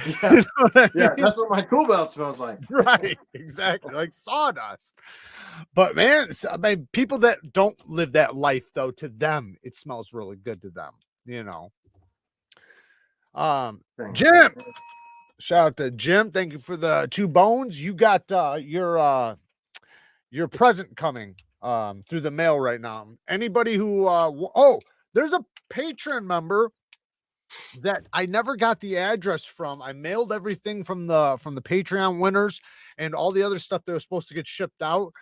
Yeah, You know what I yeah, mean? that's what my tool belt smells like. Right, exactly, like sawdust. But man, I mean, people that don't live that life though, to them, it smells really good to them, you know. Thing. Jim, shout out to Jim. Thank you for the 2 bones. You got your present coming through the mail right now. Anybody who oh, there's a Patreon member that I never got the address from. I mailed everything from the Patreon winners and all the other stuff that was supposed to get shipped out.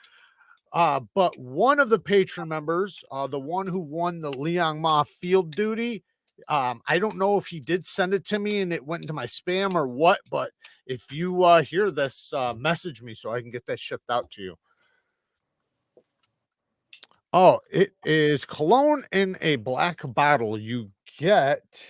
But one of the patron members, the one who won the Liang Ma field duty, I don't know if he did send it to me and it went into my spam or what, but if you hear this, message me so I can get that shipped out to you. Oh, it is cologne in a black bottle you get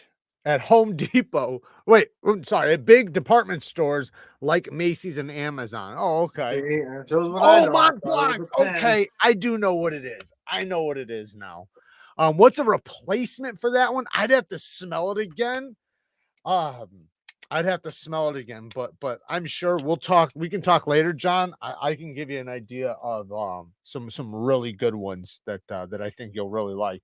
at Home Depot. Wait, I'm sorry, at big department stores like Macy's and Amazon. Oh, okay. See, that shows what I Oh, know. I Mont thought it Blanc. was a pen. Okay, I do know what it is. I know what it is now. What's a replacement for that one? I'd have to smell it again. I'd have to smell it again, but I'm sure we'll talk. We can talk later, John. I can give you an idea of some really good ones that that I think you'll really like.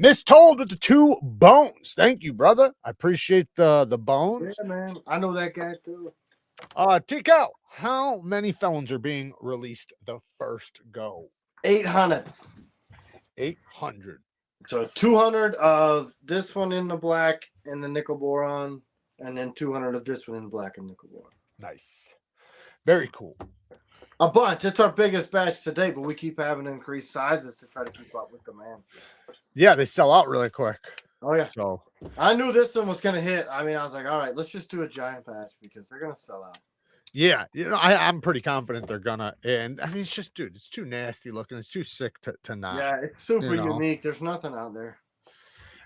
Mistold with the 2 bones. Thank you, brother. I appreciate the bones. Yeah, man. I know that guy too. TKELL, how many felons are being released the first go? 800. 800. So 200 of this one in the black and the nickel boron, and then 200 of this one in black and nickel boron. Nice. Very cool. A bunch. It's our biggest batch to date, but we keep having to increase sizes to try to keep up with demand. Yeah, they sell out really quick. Oh, yeah. So I knew this one was going to hit. I mean, I was like, all right, let's just do a giant batch because they're going to sell out. yeah, you know, I'm pretty confident they're gonna. And I mean, it's just, dude, it's too nasty looking. It's too sick to not. Yeah, it's super you know. unique. There's nothing out there.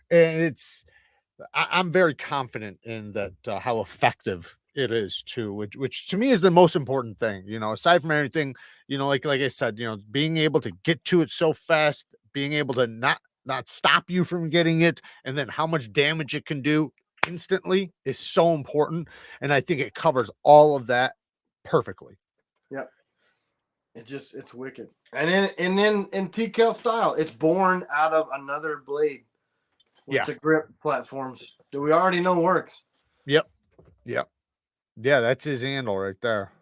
And it's, I'm very confident in that, how effective it is too, which to me is the most important thing, you know, aside from everything, you know, like I said, you know, being able to get to it so fast, being able to not stop you from getting it, and then how much damage it can do instantly is so important. And I think it covers all of that perfectly. Yep. It's wicked. And then in TKELL style, it's born out of another blade with the grip platforms that we already know works. Yep. Yeah, that's his handle right there.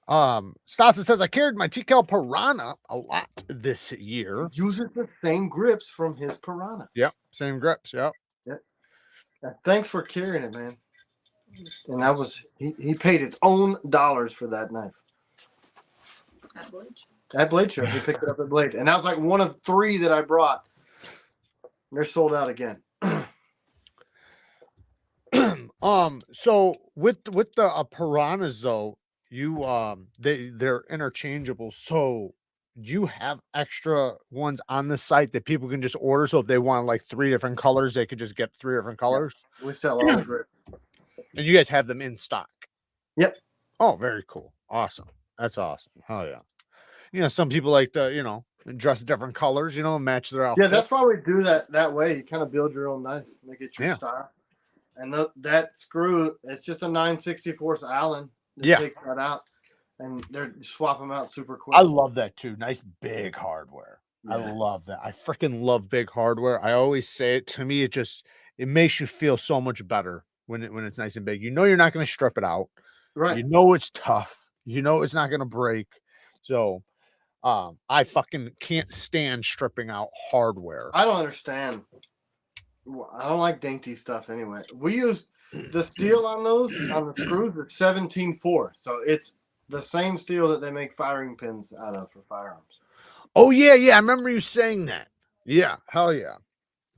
Stasa says I carried my TKELL Piranha a lot this year. Uses the same grips from his Piranha. Yep, same grips. Yep. Thanks for carrying it, man. And that was he paid his own dollars for that knife. At Blade Show, he picked it up at Blade, and that was like one of 3 that I brought. They're sold out again. So with the piranhas though, you they're interchangeable. So do you have extra ones on the site that people can just order? So if they want like 3 different colors, they could just get 3 different colors. Yeah, we sell all the grips. And you guys have them in stock. Yep. Oh, very cool. Awesome. That's awesome. Oh yeah. You know, some people like to, you know, dress different colors, you know, match their outfit. Yeah, that's why we do that way. You kind of build your own knife, make it your style. And that screw, it's just a 9/64 Allen. Takes that out, and they're swap them out super quick. I love that too. Nice big hardware. Yeah. I love that. I freaking love big hardware. I always say it. To me, it makes you feel so much better when it's nice and big. You know, you're not going to strip it out. Right. You know it's tough. You know it's not going to break. So, I fucking can't stand stripping out hardware. I don't understand. I don't like dainty stuff anyway. We use the steel on those, on the screws, are 17.4. So it's the same steel that they make firing pins out of for firearms. Oh, yeah. I remember you saying that. Yeah. Hell yeah.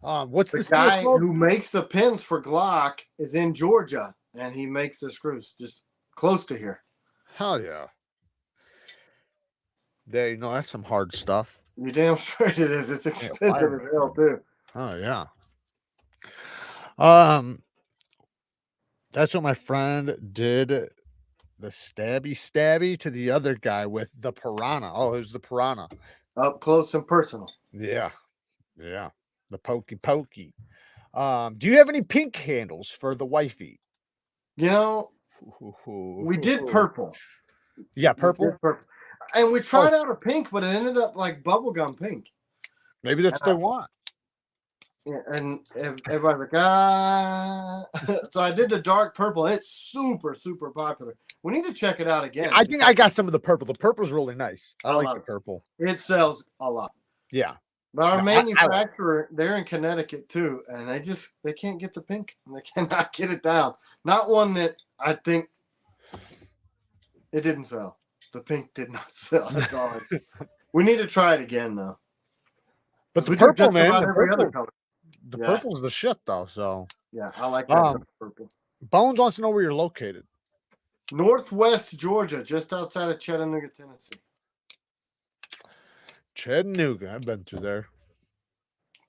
What's the guy who makes the pins for Glock is in Georgia, and he makes the screws just close to here. Hell yeah. There, you know, that's some hard stuff. You damn straight it is. It's expensive as hell, too. Oh, yeah. That's what my friend did, the stabby to the other guy with the piranha. Oh, it was the piranha. Up close and personal. Yeah. The pokey. Do you have any pink handles for the wifey? You know, we did purple. Yeah, We purple. did purple. And we tried out a pink, but it ended up like bubblegum pink. Maybe that's what they want. Yeah, and everybody's like, ah. So I did the dark purple. It's super, super popular. We need to check it out again. I think I got some of the purple. The purple's really nice. I like the purple. It sells a lot. Yeah. But our manufacturer, they're in Connecticut too, and they can't get the pink. They cannot get it down. Not one that I think it didn't sell. The pink did not sell. That's all. We need to try it again though. But the purple, man, the purple's the shit though. So yeah, I like that purple. Bones wants to know where you're located. Northwest Georgia, just outside of Chattanooga, Tennessee. Chattanooga, I've been through there.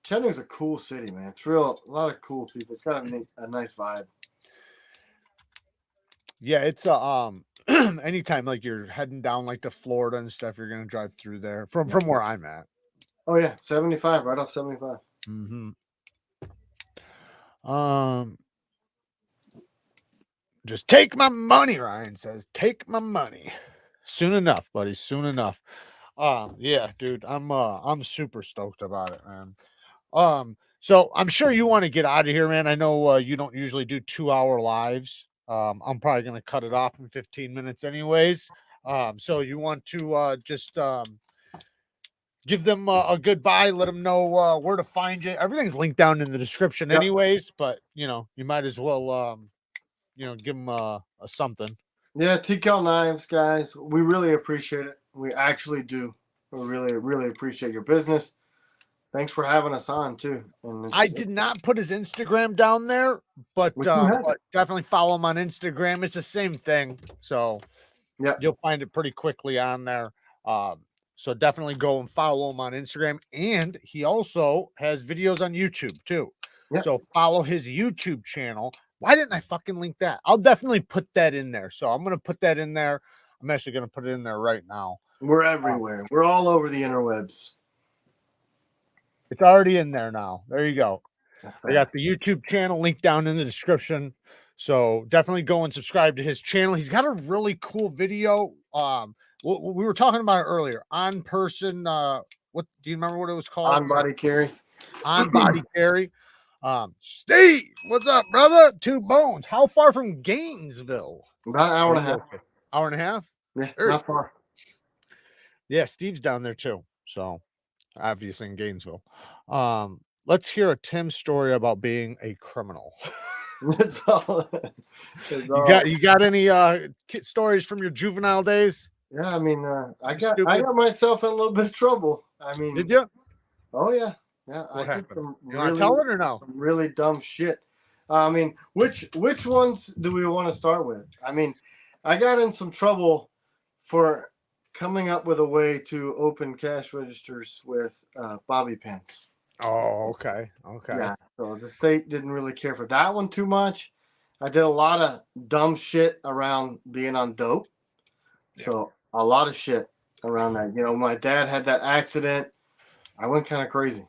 Chattanooga's a cool city, man. It's real, a lot of cool people. It's got a nice vibe. Yeah, it's anytime like you're heading down like to Florida and stuff, you're gonna drive through there from where I'm at. Oh yeah, 75, right off 75. Mm-hmm. Just take my money, Ryan says. Take my money. Soon enough, buddy. Soon enough. Yeah, dude. I'm super stoked about it, man. So I'm sure you want to get out of here, man. I know you don't usually do 2-hour lives. I'm probably gonna cut it off in 15 minutes anyways. So you want to just give them a goodbye, let them know where to find you. Everything's linked down in the description anyways, but you know, you might as well you know, give them a something. Yeah, TKELL Knives, guys. We really appreciate it. We actually do. We really, really appreciate your business. Thanks for having us on too. And I did not put his Instagram down there, but definitely follow him on Instagram. It's the same thing. So yeah, you'll find it pretty quickly on there. So definitely go and follow him on Instagram. And he also has videos on YouTube too. Yep. So follow his YouTube channel. Why didn't I fucking link that? I'll definitely put that in there. So I'm going to put that in there. I'm actually going to put it in there right now. We're everywhere. We're all over the interwebs. It's already in there now. There you go. I got the YouTube channel linked down in the description. So definitely go and subscribe to his channel. He's got a really cool video. We were talking about it earlier. On person. What do you remember what it was called? On body carry. On body carry. Steve, what's up, brother? Two Bones. How far from Gainesville? About an hour and a half. Hour and a half? Yeah, not far. Yeah, Steve's down there too. So obviously in Gainesville. Let's hear a Tim story about being a criminal. That's all. You got any stories from your juvenile days? Yeah, I mean, I got myself in a little bit of trouble. I mean, did you? Oh yeah, yeah. What happened? You want to tell it or no? Some really dumb shit. I mean, which ones do we want to start with? I mean, I got in some trouble for coming up with a way to open cash registers with bobby pins. Oh, okay. Okay. Yeah. So the state didn't really care for that one too much. I did a lot of dumb shit around being on dope. Yeah. So a lot of shit around that. You know, my dad had that accident. I went kind of crazy.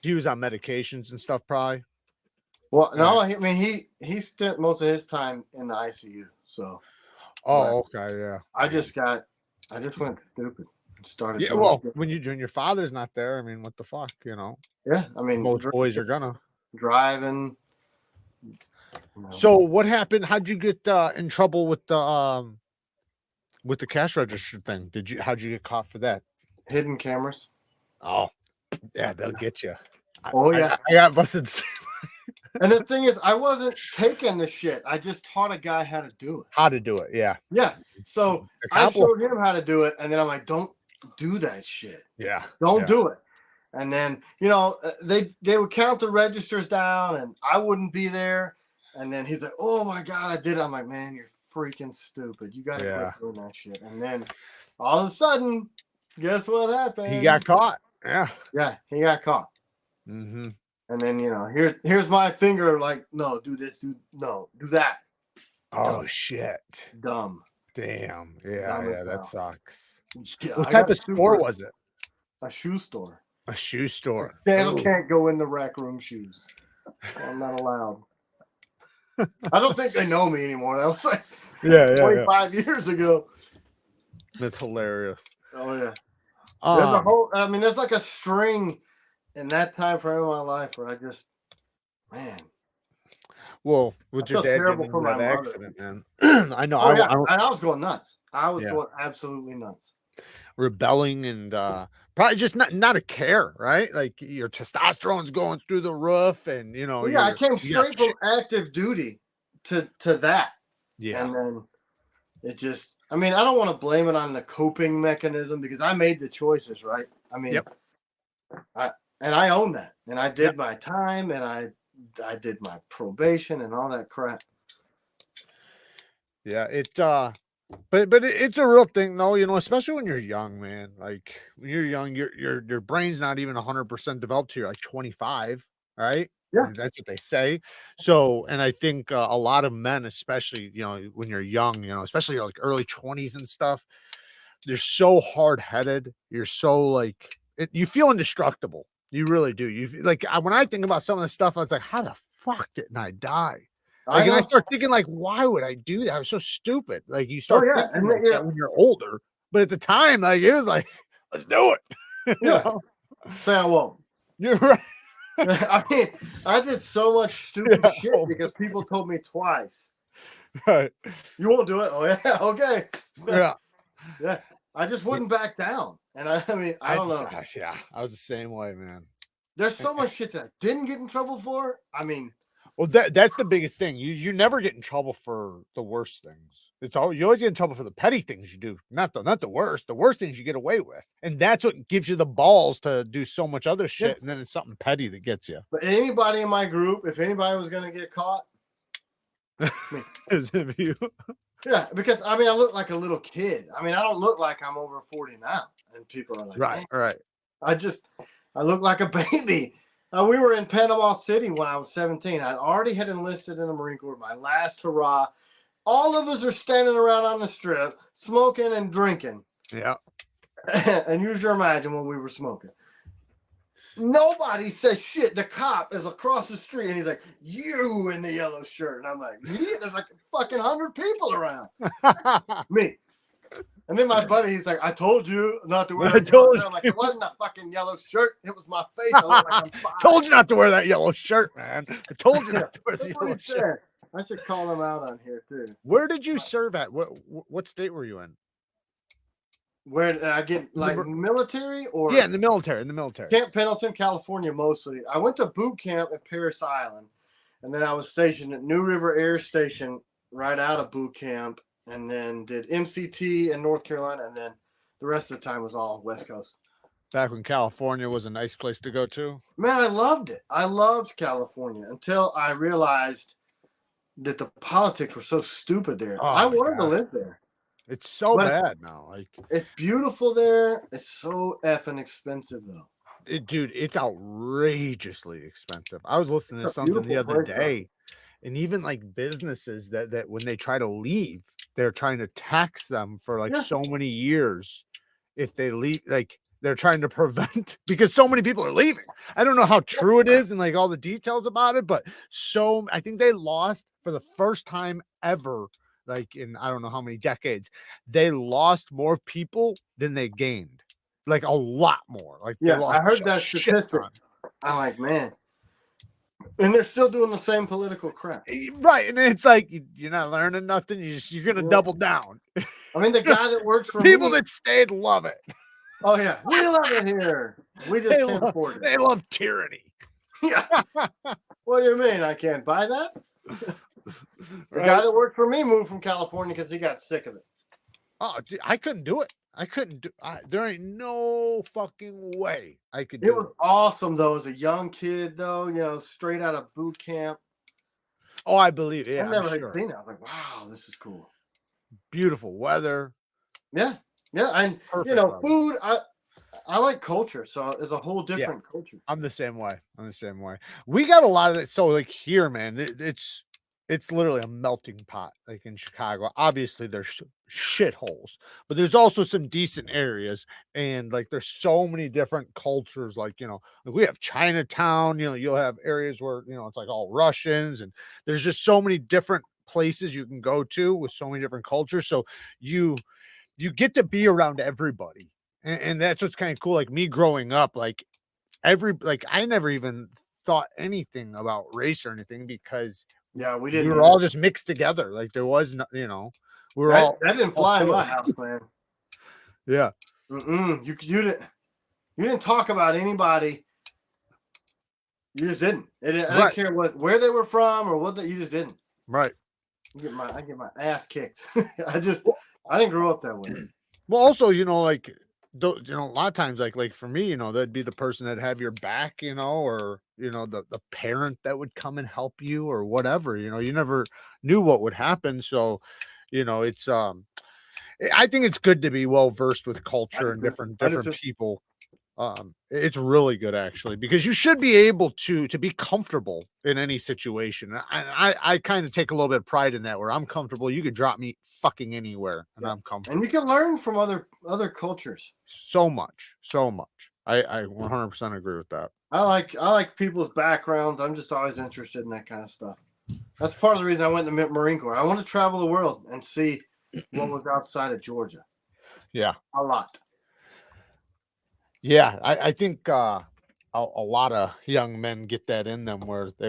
He was on medications and stuff, probably. Well, no, I mean he spent most of his time in the ICU. So. Oh, okay, yeah. I just went stupid. Started. Yeah, well, when your father's not there, I mean, what the fuck, you know? Yeah, I mean, most boys are gonna driving. You know. So what happened? How'd you get in trouble with the cash register thing? How'd you get caught for that? Hidden cameras. Oh, yeah, they'll get you. Oh yeah, I got busted. And the thing is, I wasn't taking the shit. I just taught a guy how to do it. How to do it, yeah. Yeah. So I showed him how to do it, and then I'm like, don't do that shit. Yeah. Don't do it. And then, you know, they would count the registers down, and I wouldn't be there. And then he's like, oh my God, I did it. I'm like, man, you're freaking stupid. You got to quit doing that shit. And then all of a sudden, guess what happened? He got caught. Yeah. Yeah, he got caught. Mm-hmm. And then, you know, here's my finger like, no, do this, do that. Oh, dumb. Shit. Dumb. Damn. Yeah, that sucks. Yeah, what type of store was it? A shoe store. A shoe store. Dale can't go in the rec room shoes. I'm not allowed. I don't think they know me anymore. That was like Yeah, 25 years ago. That's hilarious. Oh yeah. There's a Um, whole. I mean, there's like a string in that time frame of my life where I just, man, well, I with your feel dad terrible getting for into my that mother. accident, man. I know. Oh yeah, I don't. and I was going nuts. I was Yeah, going absolutely nuts. rebelling and probably just not a care, right? Like your testosterone's going through the roof, and you know Well, yeah, I came you got straight from shit. active duty to that, Yeah. and then it just. I mean, I don't want to blame it on the coping mechanism because I made the choices, right? I mean, Yep. I own that, and I Yep. did my time, and I did my probation and all that crap. Yeah. But it's a real thing, though. You know, especially when you're young, man. Like when you're young, your brain's not even 100% developed till you're like 25, right? Yeah. And that's what they say. So, and I think a lot of men, especially, you know, when you're young, you know, especially like early 20s and stuff, you're so hard headed. You're so like, you feel indestructible. You really do. You like, when I think about some of the stuff, I was like, how the fuck didn't I die? I Like, and I know. start thinking, like, why would I do that? I was so stupid. Like, you Oh start yeah, thinking and like yeah, that when you're older, but at the time, like, it was like, let's do it. You yeah. know, Say I won't. you're right. I mean, I did so much stupid Yeah, shit because people told me twice, right. "You won't do it." Oh yeah, okay. Yeah. Yeah, I just wouldn't back down, and I mean, I don't know. Yeah, I was the same way, man. There's so much shit that I didn't get in trouble for. I mean, Well, that's the biggest thing. You never get in trouble for the worst things. It's all you always get in trouble for the petty things you do, not the worst. The worst things you get away with, and that's what gives you the balls to do so much other yeah, shit. And then it's something petty that gets you. but anybody in my group, if anybody was gonna get caught, me. Is it you? Yeah, because I mean, I look like a little kid. I mean, I don't look like I'm over 40 now, and people are like, Right, "Man, right. I look like a baby." We were in Panama City when I was 17. I already had enlisted in the Marine Corps, my last hurrah. All of us are standing around on the strip, smoking and drinking. Yeah. And use your imagine when we were smoking. Nobody says shit. The cop is across the street, and he's like, "You in the yellow shirt," and I'm like, "Me?" There's like fucking 100 people around. Me. And then my buddy, he's like, "I told you not to wear that yellow shirt." I'm like, "It wasn't a fucking yellow shirt. It was my face. I look like I'm fine." Told you not to wear that yellow shirt, man. I told you not to wear the That's what yellow he shirt. said. I should call him out on here too. Where did you serve at? What state were you in? Where did I get like military or? Yeah, in the military. In the military. Camp Pendleton, California, mostly. I went to boot camp at Parris Island, and then I was stationed at New River Air Station right out of boot camp, and then did MCT in North Carolina, and then the rest of the time was all West Coast. Back when California was a nice place to go to. Man, I loved it. I loved California until I realized that the politics were so stupid there. Oh, I my wanted to God. live there. It's so But bad now. Like, it's beautiful there. It's so effing expensive though. dude, it's outrageously expensive. I was listening to It's a something the beautiful other place, though. day, and even like businesses that when they try to leave, they're trying to tax them for like Yeah. so many years if they leave. Like they're trying to prevent because so many people are leaving. I don't know how true it is and like all the details about it, but I think they lost for the first time ever, like in I don't know how many decades, they lost more people than they gained. Like a lot more. Like they Yeah, lost I heard a that shit statistic. ton. I'm like, man. And they're still doing the same political crap. Right. And it's like you're not learning nothing. You're gonna double down. I mean, the guy that works for People me. that stayed love it. Oh yeah, we love it here. We just can't afford it. They love tyranny. Yeah. What do you mean? I can't buy that? The Right? guy that worked for me moved from California because he got sick of it. Oh, dude, I couldn't do it. I couldn't do. There ain't no fucking way I could It do was it. awesome though, as a young kid though, you know, straight out of boot camp. Oh, I believe it. Yeah, I never I'm had sure. seen it. I was like, wow, this is cool. Beautiful weather. Yeah, yeah, and Perfect you know, weather. food. I like culture, so it's a whole different culture. I'm the same way. I'm the same way. We got a lot of it. So like here, man, it's it's literally a melting pot, like in Chicago. Obviously, there's shitholes, but there's also some decent areas, and like there's so many different cultures. Like like we have Chinatown. You'll have areas where it's like all Russians, and there's just so many different places you can go to with so many different cultures. So you get to be around everybody, and that's what's kind of cool. Like me growing up, like I never even thought anything about race or anything because Yeah, we we didn't. were all just mixed together. Like there was no, we were all that didn't fly in my house, man. Yeah. You didn't talk about anybody. You just didn't. I didn't care where they were from or what you just didn't. Right. I get my ass kicked. I didn't grow up that way. Well, also, like a lot of times, like for me, that'd be the person that'd have your back, or the parent that would come and help you or whatever. You never knew what would happen. So, it's I think it's good to be well versed with culture and different people. It's really good actually, because you should be able to be comfortable in any situation. I kind of take a little bit of pride in that, where I'm comfortable. You could drop me fucking anywhere and I'm comfortable. And you can learn from other cultures. So much. I 100% agree with that. I like people's backgrounds. I'm just always interested in that kind of stuff. That's part of the reason I went to the Marine Corps. I want to travel the world and see what was outside of Georgia. Yeah. A lot. Yeah, I think a lot of young men get that in them, where they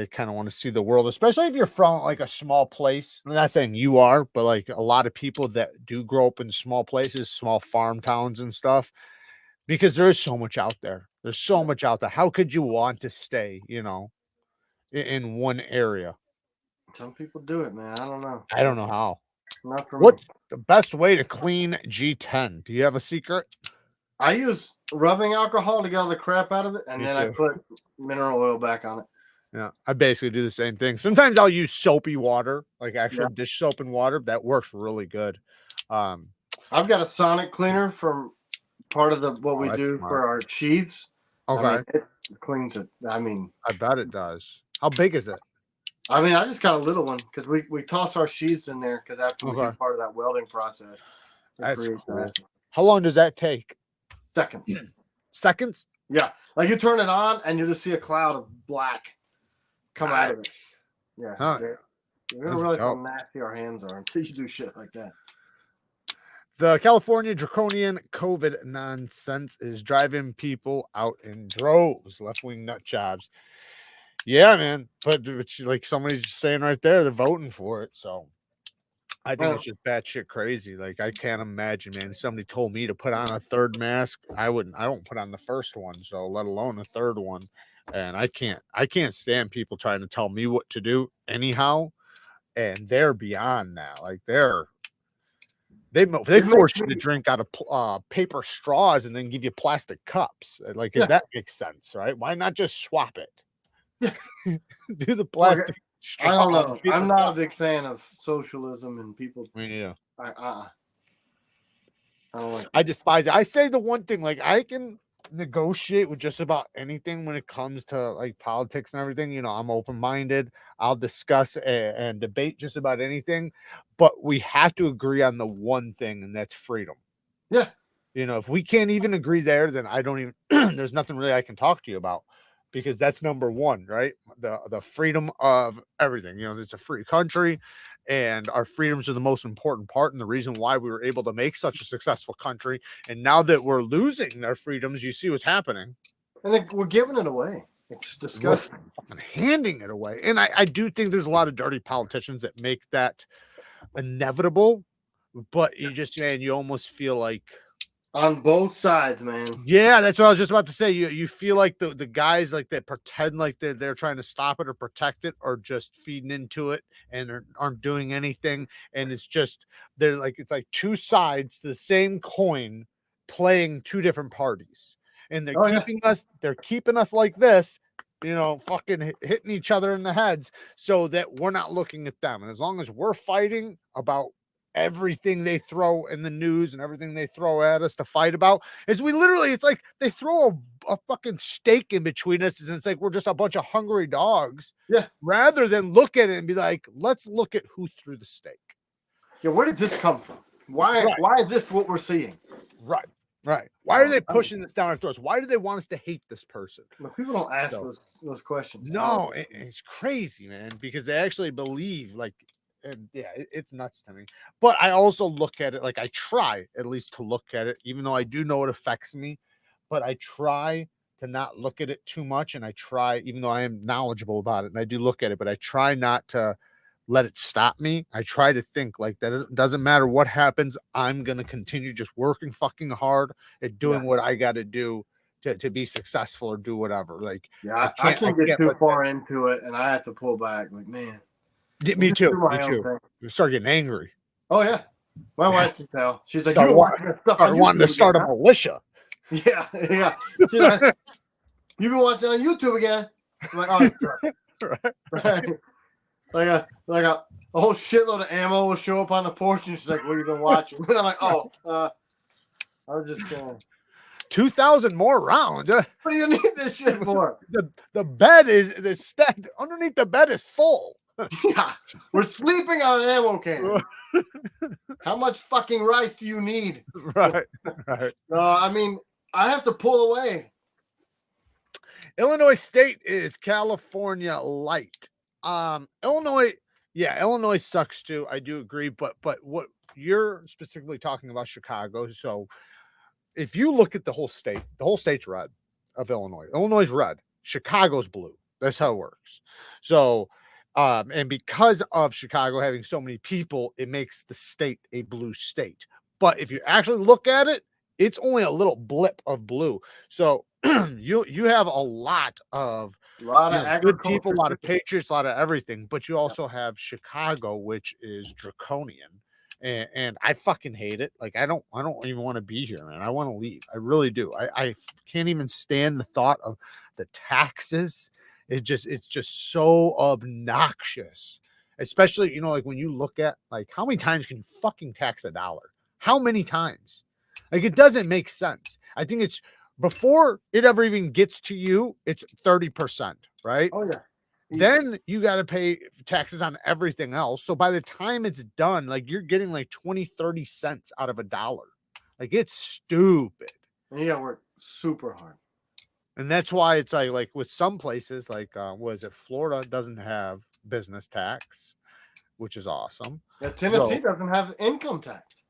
kind of want to see the world, especially if you're from like a small place. I'm not saying you are, but like a lot of people that do grow up in small places, small farm towns and stuff, because there is so much out there. There's so much out there. How could you want to stay, in one area? Some people do it, man. I don't know. I don't know how. Not for What's the best way to clean G10? Do you have a secret? I use rubbing alcohol to get all the crap out of it, and then I put mineral oil back on it. Yeah, I basically do the same thing. Sometimes I'll use soapy water, like actual dish soap and water. That works really good. I've got a sonic cleaner from part of what we do for our sheaths. Okay. I mean, it cleans it. I mean, I bet it does. How big is it? I mean, I just got a little one because we toss our sheaths in there because after we do part of that welding process. That's cool. How long does that take? Seconds. Seconds? Yeah. Like you turn it on and you just see a cloud of black come out of it. Yeah. Huh. You're going to realize how nasty our hands are until you do shit like that. The California draconian COVID nonsense is driving people out in droves, left-wing nut jobs. Yeah, man. But like somebody's just saying right there, they're voting for it. So I think it's just batshit crazy. Like I can't imagine, man. Somebody told me to put on a third mask. I don't put on the first one, so let alone a third one. And I can't stand people trying to tell me what to do anyhow. And they're beyond that. Like they force you to drink out of paper straws and then give you plastic cups. Like if that makes sense, right? Why not just swap it? Do the plastic. I don't know. I'm not a big fan of socialism and people. Yeah. I don't like it. I despise it. I say the one thing, like I can negotiate with just about anything when it comes to like politics and everything. I'm open-minded. I'll discuss and debate just about anything, but we have to agree on the one thing, and that's freedom. Yeah. If we can't even agree there, then I don't even, there's nothing really I can talk to you about, because that's number one, right? The freedom of everything. It's a free country, and our freedoms are the most important part, and the reason why we were able to make such a successful country. And now that we're losing our freedoms, you see what's happening. And then we're giving it away. It's disgusting. We're handing it away. And I do think there's a lot of dirty politicians that make that inevitable, but you almost feel like, on both sides, man. Yeah, that's what I was just about to say. You feel like the guys like that pretend like they're trying to stop it or protect it, or just feeding into it and aren't doing anything. And it's just it's like two sides to the same coin playing two different parties. And they're keeping us like this, fucking hitting each other in the heads so that we're not looking at them. And as long as we're fighting about everything they throw in the news and everything they throw at us to fight about is we literally, it's like they throw a fucking steak in between us, and it's like we're just a bunch of hungry dogs. Yeah. Rather than look at it and be like, let's look at who threw the steak. Yeah, where did this come from? Why is this what we're seeing? Right. Why are they pushing this down our throats? Why do they want us to hate this person? People don't ask those questions. No, it's crazy, man, because they actually believe, like, and yeah, it's nuts to me. But I also look at it, like, I try at least to look at it, even though I do know it affects me, but I try to not look at it too much. And I try, even though I am knowledgeable about it and I do look at it, but I try not to let it stop me. I try to think like that. It doesn't matter what happens. I'm going to continue just working fucking hard at doing what I got to do to be successful or do whatever. Like, yeah, I can't get too far into it and I have to pull back. Like, man, me too. You start getting angry. Oh yeah. My wife can tell. She's like, you wanting to start a militia. Yeah. She's like, you've been watching on YouTube again. I'm like, oh, right. Like a whole shitload of ammo will show up on the porch, and she's like, "What have you been watching?" And I'm like, "Oh, I was just 2,000 more rounds. What do you need this shit for?" The bed is underneath the bed is full. Yeah, we're sleeping on an ammo can. How much fucking rice do you need? Right. I mean, I have to pull away. Illinois State is California light. Illinois sucks too. I do agree, but what you're specifically talking about, Chicago. So if you look at the whole state's red of Illinois. Illinois is red, Chicago's blue. That's how it works. So and because of Chicago having so many people, it makes the state a blue state. But if you actually look at it, it's only a little blip of blue. So you have a lot of good people, a lot of patriots, a lot of everything, but you also have Chicago, which is draconian, and I fucking hate it. Like, I don't even want to be here, man. I want to leave. I really do. I can't even stand the thought of the taxes. It's just so obnoxious, especially, like when you look at, like, how many times can you fucking tax $1? How many times? Like, it doesn't make sense. I think it's before it ever even gets to you, it's 30%, right? Oh yeah. Then you got to pay taxes on everything else. So by the time it's done, like, you're getting like 20-30 cents out of $1. Like, it's stupid. And you got to work super hard. And that's why it's like with some places, like Florida doesn't have business tax, which is awesome. Yeah, Tennessee doesn't have income tax.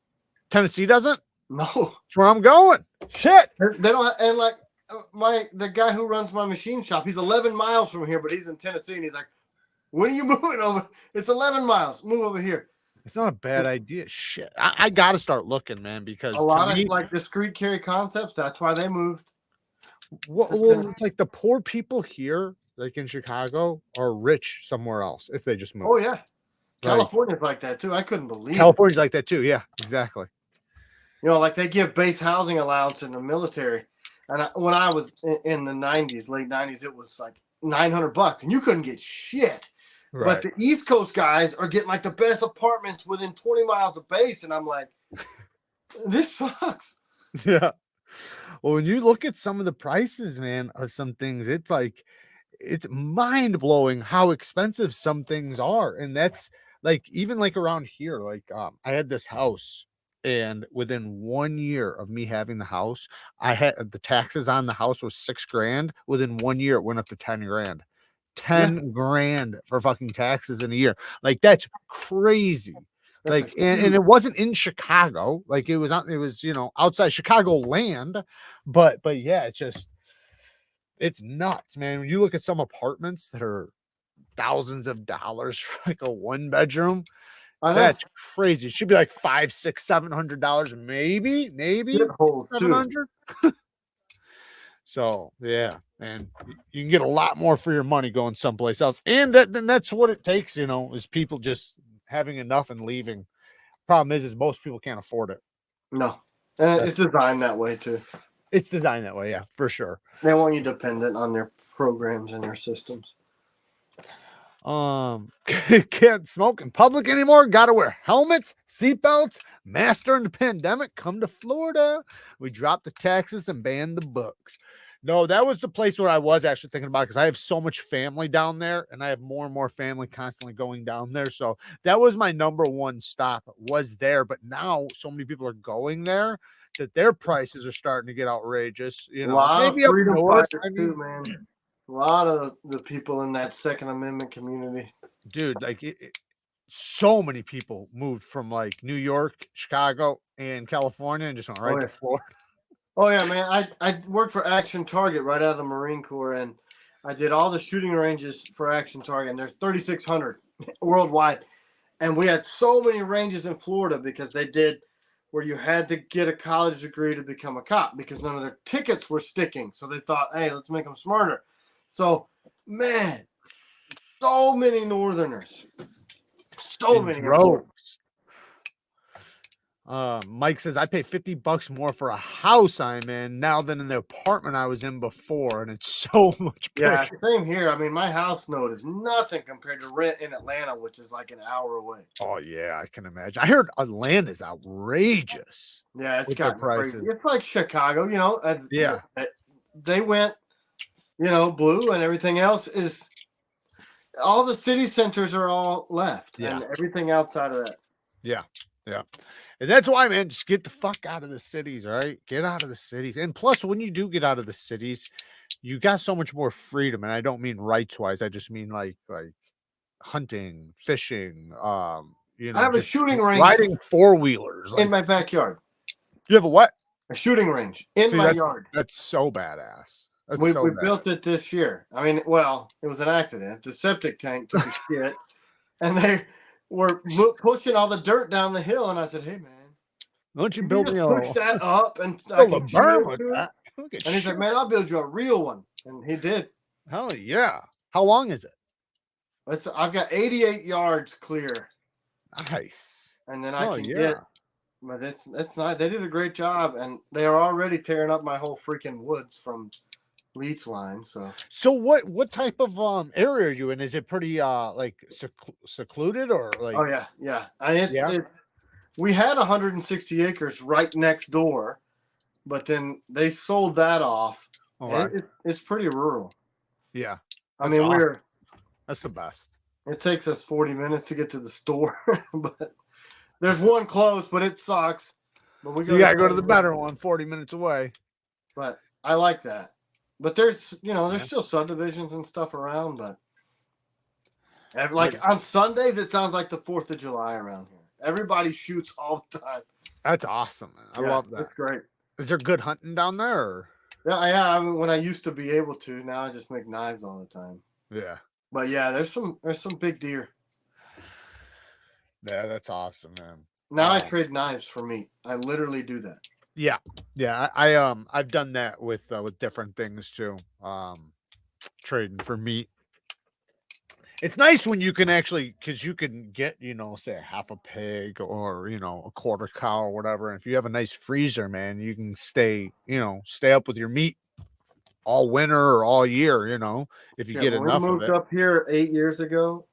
Tennessee doesn't? No. That's where I'm going. Shit. They don't have, and like the guy who runs my machine shop, he's 11 miles from here, but he's in Tennessee, and he's like, when are you moving over? It's 11 miles. Move over here. It's not a bad idea. Shit. I got to start looking, man, because a lot of like discrete carry concepts, that's why they moved. Well, it's like the poor people here, like in Chicago, are rich somewhere else if they just move. Oh yeah. California's like that too. I couldn't believe California's like that too. Yeah, exactly. Like they give base housing allowance in the military. And when I was in the 90s, late 90s, it was like $900 and you couldn't get shit. Right. But the East Coast guys are getting like the best apartments within 20 miles of base. And I'm like, this sucks. Yeah. Well, when you look at some of the prices, man, of some things, it's like, it's mind blowing how expensive some things are. And that's like, even like around here, like I had this house, and within 1 year of me having the house, I had the taxes on the house was $6,000. Within 1 year, it went up to 10 grand. 10 grand for fucking taxes in a year. Like, that's crazy. Like, and it wasn't in Chicago. Like, it was outside Chicago land. But yeah, it's nuts, man. When you look at some apartments that are thousands of dollars for like a 1-bedroom, that's crazy. It should be like $500, $600, $700, maybe 700. So yeah, and you can get a lot more for your money going someplace else. And that's what it takes, is people just having enough and leaving. Problem is most people can't afford it. No, and it's designed that way too. It's designed that way, yeah, for sure. They want you dependent on their programs and their systems. Can't smoke in public anymore. Got to wear helmets, seatbelts. Mask during the pandemic. Come to Florida. We dropped the taxes and banned the books. No, that was the place where I was actually thinking about, because I have so much family down there, and I have more and more family constantly going down there. So that was my number one stop, was there. But now so many people are going there that their prices are starting to get outrageous. You A know, lot of maybe up freedom north. fighters I mean, too, man. A lot of the people in that Second Amendment community. dude, like so many people moved from like New York, Chicago, and California and just went right to Florida. Oh yeah, man. I worked for Action Target right out of the Marine Corps, and I did all the shooting ranges for Action Target, and there's 3,600 worldwide. And we had so many ranges in Florida because they did where you had to get a college degree to become a cop because none of their tickets were sticking. So they thought, hey, let's make them smarter. So, man, so many Northerners. So many. Droves. Mike says, I pay $50 more for a house I'm in now than in the apartment I was in before, and it's so much bigger. Yeah, same here. I mean, my house note is nothing compared to rent in Atlanta, which is like an hour away. Oh yeah, I can imagine. I heard Atlanta's outrageous. Yeah, it's with got their prices. It's like Chicago, you know. Yeah. They went, you know, blue, and everything else is. All the city centers are all left, and everything outside of that. Yeah, yeah. And that's why, man, just get the fuck out of the cities, right? Get out of the cities. And plus, when you do get out of the cities, you got so much more freedom. And I don't mean rights wise. I just mean like hunting, fishing, you know, I have a shooting range riding four-wheelers in my backyard. You have a what? A shooting range in my yard. That's so badass. We built it this year. I mean, well, it was an accident. The septic tank took a shit, and they were pushing all the dirt down the hill. And I said, "Hey, man, why don't you build me a push that up and build a berm with that?" And he said, "Man, I'll build you a real one," and he did. Hell yeah! How long is it? I've got 88 yards clear. Nice. And then I can get. But that's not. They did a great job, and they are already tearing up my whole freaking woods from leech line. So what type of area are you in? Is it pretty like secluded or like? Oh yeah. We had 160 acres right next door, but then they sold that off. It's pretty rural. Yeah, I mean awesome. That's the best. It takes us 40 minutes to get to the store, but there's one close, but it sucks. But you gotta go to the better one, 40 minutes away. But I like that. But there's still subdivisions and stuff around, but like on Sundays, it sounds like the 4th of July around here. Everybody shoots all the time. That's awesome, man. I love that. It's great. Is there good hunting down there? Or? Yeah. I mean, when I used to be able to, now I just make knives all the time. Yeah. But yeah, there's some big deer. Yeah, that's awesome, man. Now I trade knives for meat. I literally do that. Yeah. I've done that with different things too. Trading for meat. It's nice when you can actually, because you can get, say a half a pig or a quarter cow or whatever. And if you have a nice freezer, man, you can stay up with your meat all winter or all year. If you get enough we moved of it. Up here 8 years ago,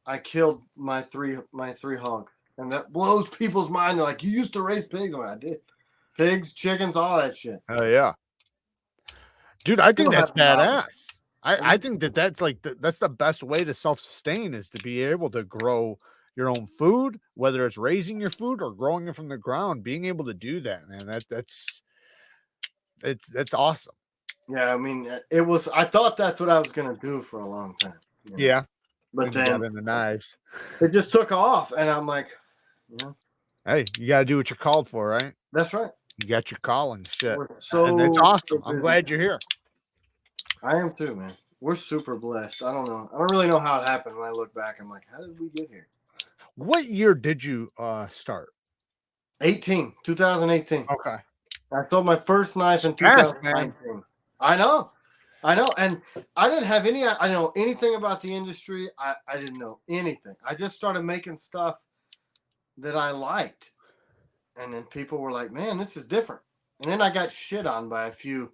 I killed my three hogs, and that blows people's mind. They're like, "You used to raise pigs?" I'm like, I did. Pigs, chickens, all that shit. Oh yeah, dude, I think that's badass. I think that's like that's the best way to self-sustain, is to be able to grow your own food, whether it's raising your food or growing it from the ground. Being able to do that, man, that's awesome. Yeah, I mean, I thought that's what I was gonna do for a long time. Yeah, but then in the knives, it just took off, and I'm like, hey, you got to do what you're called for, right? That's right. You got your calling, shit. And it's awesome. I'm glad you're here. I am too, man. We're super blessed. I don't know. I don't really know how it happened. When I look back, I'm like, how did we get here? What year did you start? 2018. Okay. I sold my first knife in 2019. I know. And I didn't have I didn't know anything about the industry. I didn't know anything. I just started making stuff that I liked. And then people were like, "Man, this is different." And then I got shit on by a few.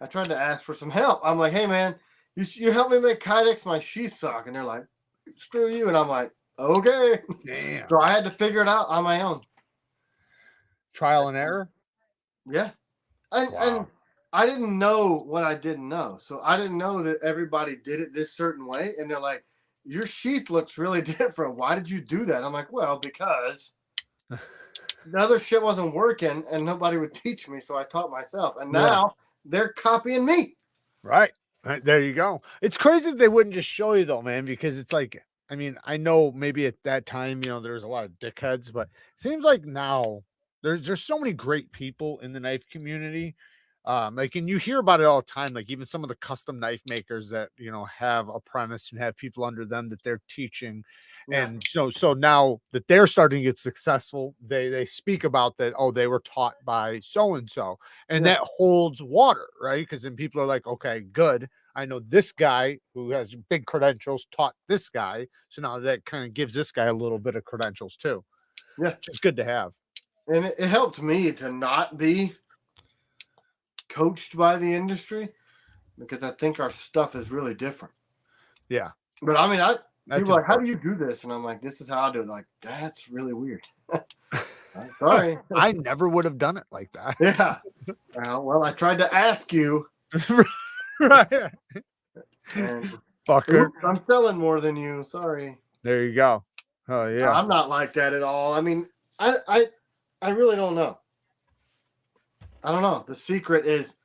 I tried to ask for some help. I'm like, "Hey, man, you help me make Kydex, my sheath sock." And they're like, screw you. And I'm like, okay. Damn. So I had to figure it out on my own. Trial and error. Yeah. And I didn't know what I didn't know. So I didn't know that everybody did it this certain way. And they're like, your sheath looks really different. Why did you do that? I'm like, well, because the other shit wasn't working and nobody would teach me. So I taught myself. And now they're copying me. Right. There you go. It's crazy that they wouldn't just show you though, man, because it's like, I mean, I know maybe at that time, you know, there was a lot of dickheads, but it seems like now there's so many great people in the knife community. Like, and you hear about it all the time, like even some of the custom knife makers that, you know, have apprentices and have people under them that they're teaching. And so now that they're starting to get successful, they speak about that. Oh, they were taught by so-and-so, and that holds water, right? Because then people are like, okay, good. I know this guy who has big credentials taught this guy. So now that kind of gives this guy a little bit of credentials too. Yeah. Which is good to have. And it helped me to not be coached by the industry because I think our stuff is really different. Yeah. But I mean, people are like, how do you do this? And I'm like, this is how I do it. Like, that's really weird. Sorry. I never would have done it like that. Yeah. Well, I tried to ask you. Right. And fucker. Oops, I'm selling more than you. Sorry. There you go. Oh yeah. I'm not like that at all. I mean, I really don't know. I don't know. The secret is,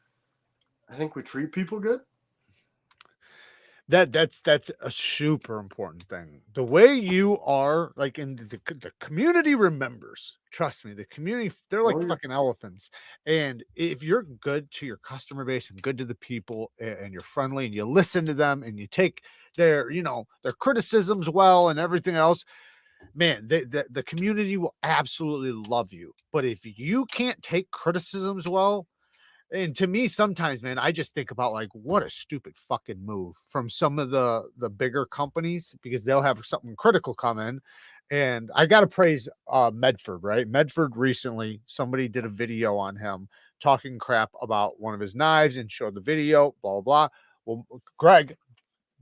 I think we treat people good. That's a super important thing. The way you are, like, in the community remembers. Trust me, the community, they're like fucking elephants. And if you're good to your customer base and good to the people, and you're friendly and you listen to them and you take their, you know, their criticisms well and everything else, man, the community will absolutely love you. But if you can't take criticisms well, and to me, sometimes, man, I just think about like, what a stupid fucking move from some of the bigger companies, because they'll have something critical come in. And I got to praise Medford, right? Medford recently, somebody did a video on him talking crap about one of his knives and showed the video, blah, blah, blah. Well, Greg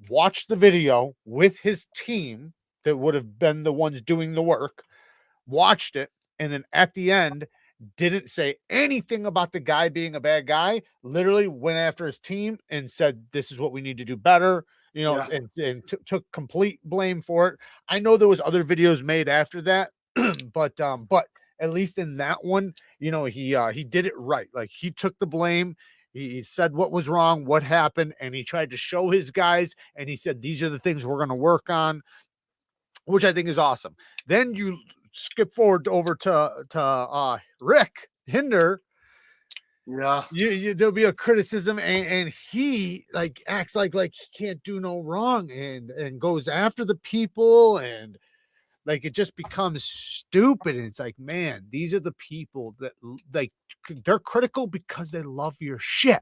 watched the video with his team that would have been the ones doing the work, watched it, and then at the end, didn't say anything about the guy being a bad guy, literally went after his team and said, this is what we need to do better, you know, and took complete blame for it. I know there was other videos made after that, but at least in that one, you know, he did it right. Like, he took the blame. He said what was wrong, what happened, and he tried to show his guys, and he said, these are the things we're going to work on, which I think is awesome. Then you skip forward over to Rick Hinder. Yeah. There'll be a criticism, and he like acts like he can't do no wrong, and goes after the people, and like it just becomes stupid. And it's like, man, these are the people that, like, they're critical because they love your shit.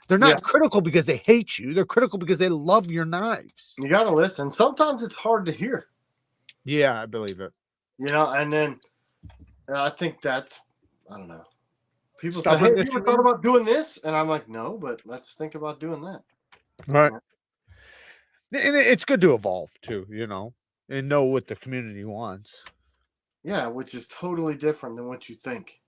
They're not critical because they hate you. They're critical because they love your knives. You got to listen. Sometimes it's hard to hear. Yeah, I believe it. You know, and then I think that's, I don't know. People say, hey, have you ever thought about doing this? And I'm like, no, but let's think about doing that. Right. And it's good to evolve too, you know, and know what the community wants. Yeah, which is totally different than what you think.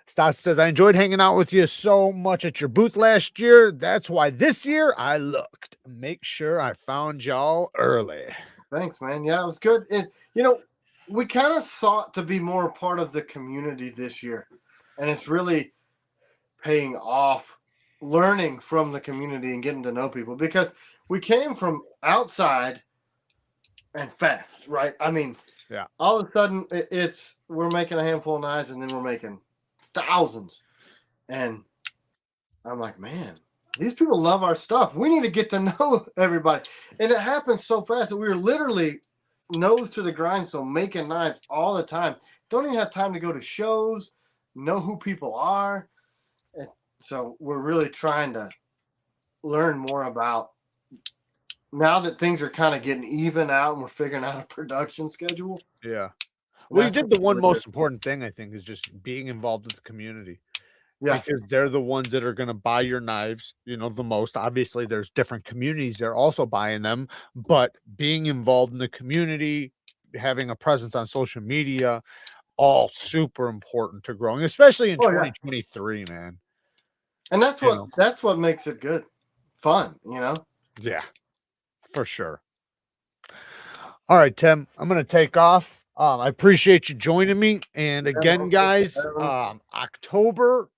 Stas says, I enjoyed hanging out with you so much at your booth last year. That's why this year I looked. Make sure I found y'all early. Thanks, man. Yeah, it was good. You know, we kind of sought to be more a part of the community this year. And it's really paying off, learning from the community and getting to know people, because we came from outside and fast, right? I mean, all of a sudden we're making a handful of knives, and then we're making thousands. And I'm like, man, these people love our stuff. We need to get to know everybody. And it happens so fast that we were literally nose to the grindstone making knives all the time. Don't even have time to go to shows, know who people are. And so we're really trying to learn more about, now that things are kind of getting even out and we're figuring out a production schedule. Yeah. Well, you did the one most important thing, I think, is just being involved with the community. Yeah. because they're the ones that are going to buy your knives, you know, the most. Obviously, there's different communities they're also buying them, but being involved in the community, having a presence on social media, all super important to growing, especially in Oh, yeah. 2023, man. And that's You know? what makes it good. Fun, you know? Yeah, for sure. All right, Tim, I'm going to take off. I appreciate you joining me. And again, guys, October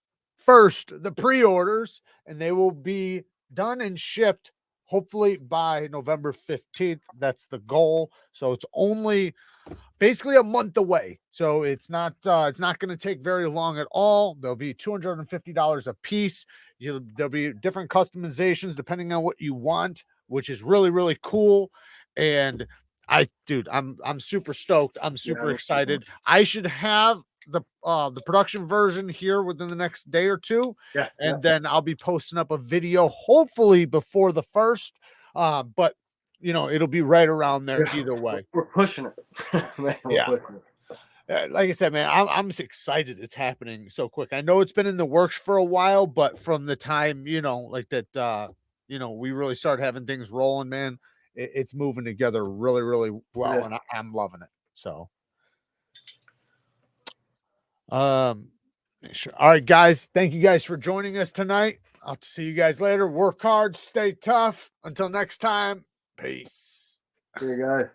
1st, the pre-orders, and they will be done and shipped hopefully by November 15th. That's the goal. So it's only basically a month away. So it's not going to take very long at all. There'll be $250 a piece. There'll be different customizations depending on what you want, which is really, really cool. And I'm super stoked. I'm super excited. I should have the production version here within the next day or two. Yeah. And then I'll be posting up a video hopefully before the first. But you know, it'll be right around there either way. We're pushing it. Man, we're pushing it. Like I said, man, I'm just excited it's happening so quick. I know it's been in the works for a while, but from the time, you know, like that, you know, we really started having things rolling, man, it's moving together really, really well, and I'm loving it. So, sure. All right, guys, thank you guys for joining us tonight. I'll see you guys later. Work hard, stay tough. Until next time, peace. See you guys.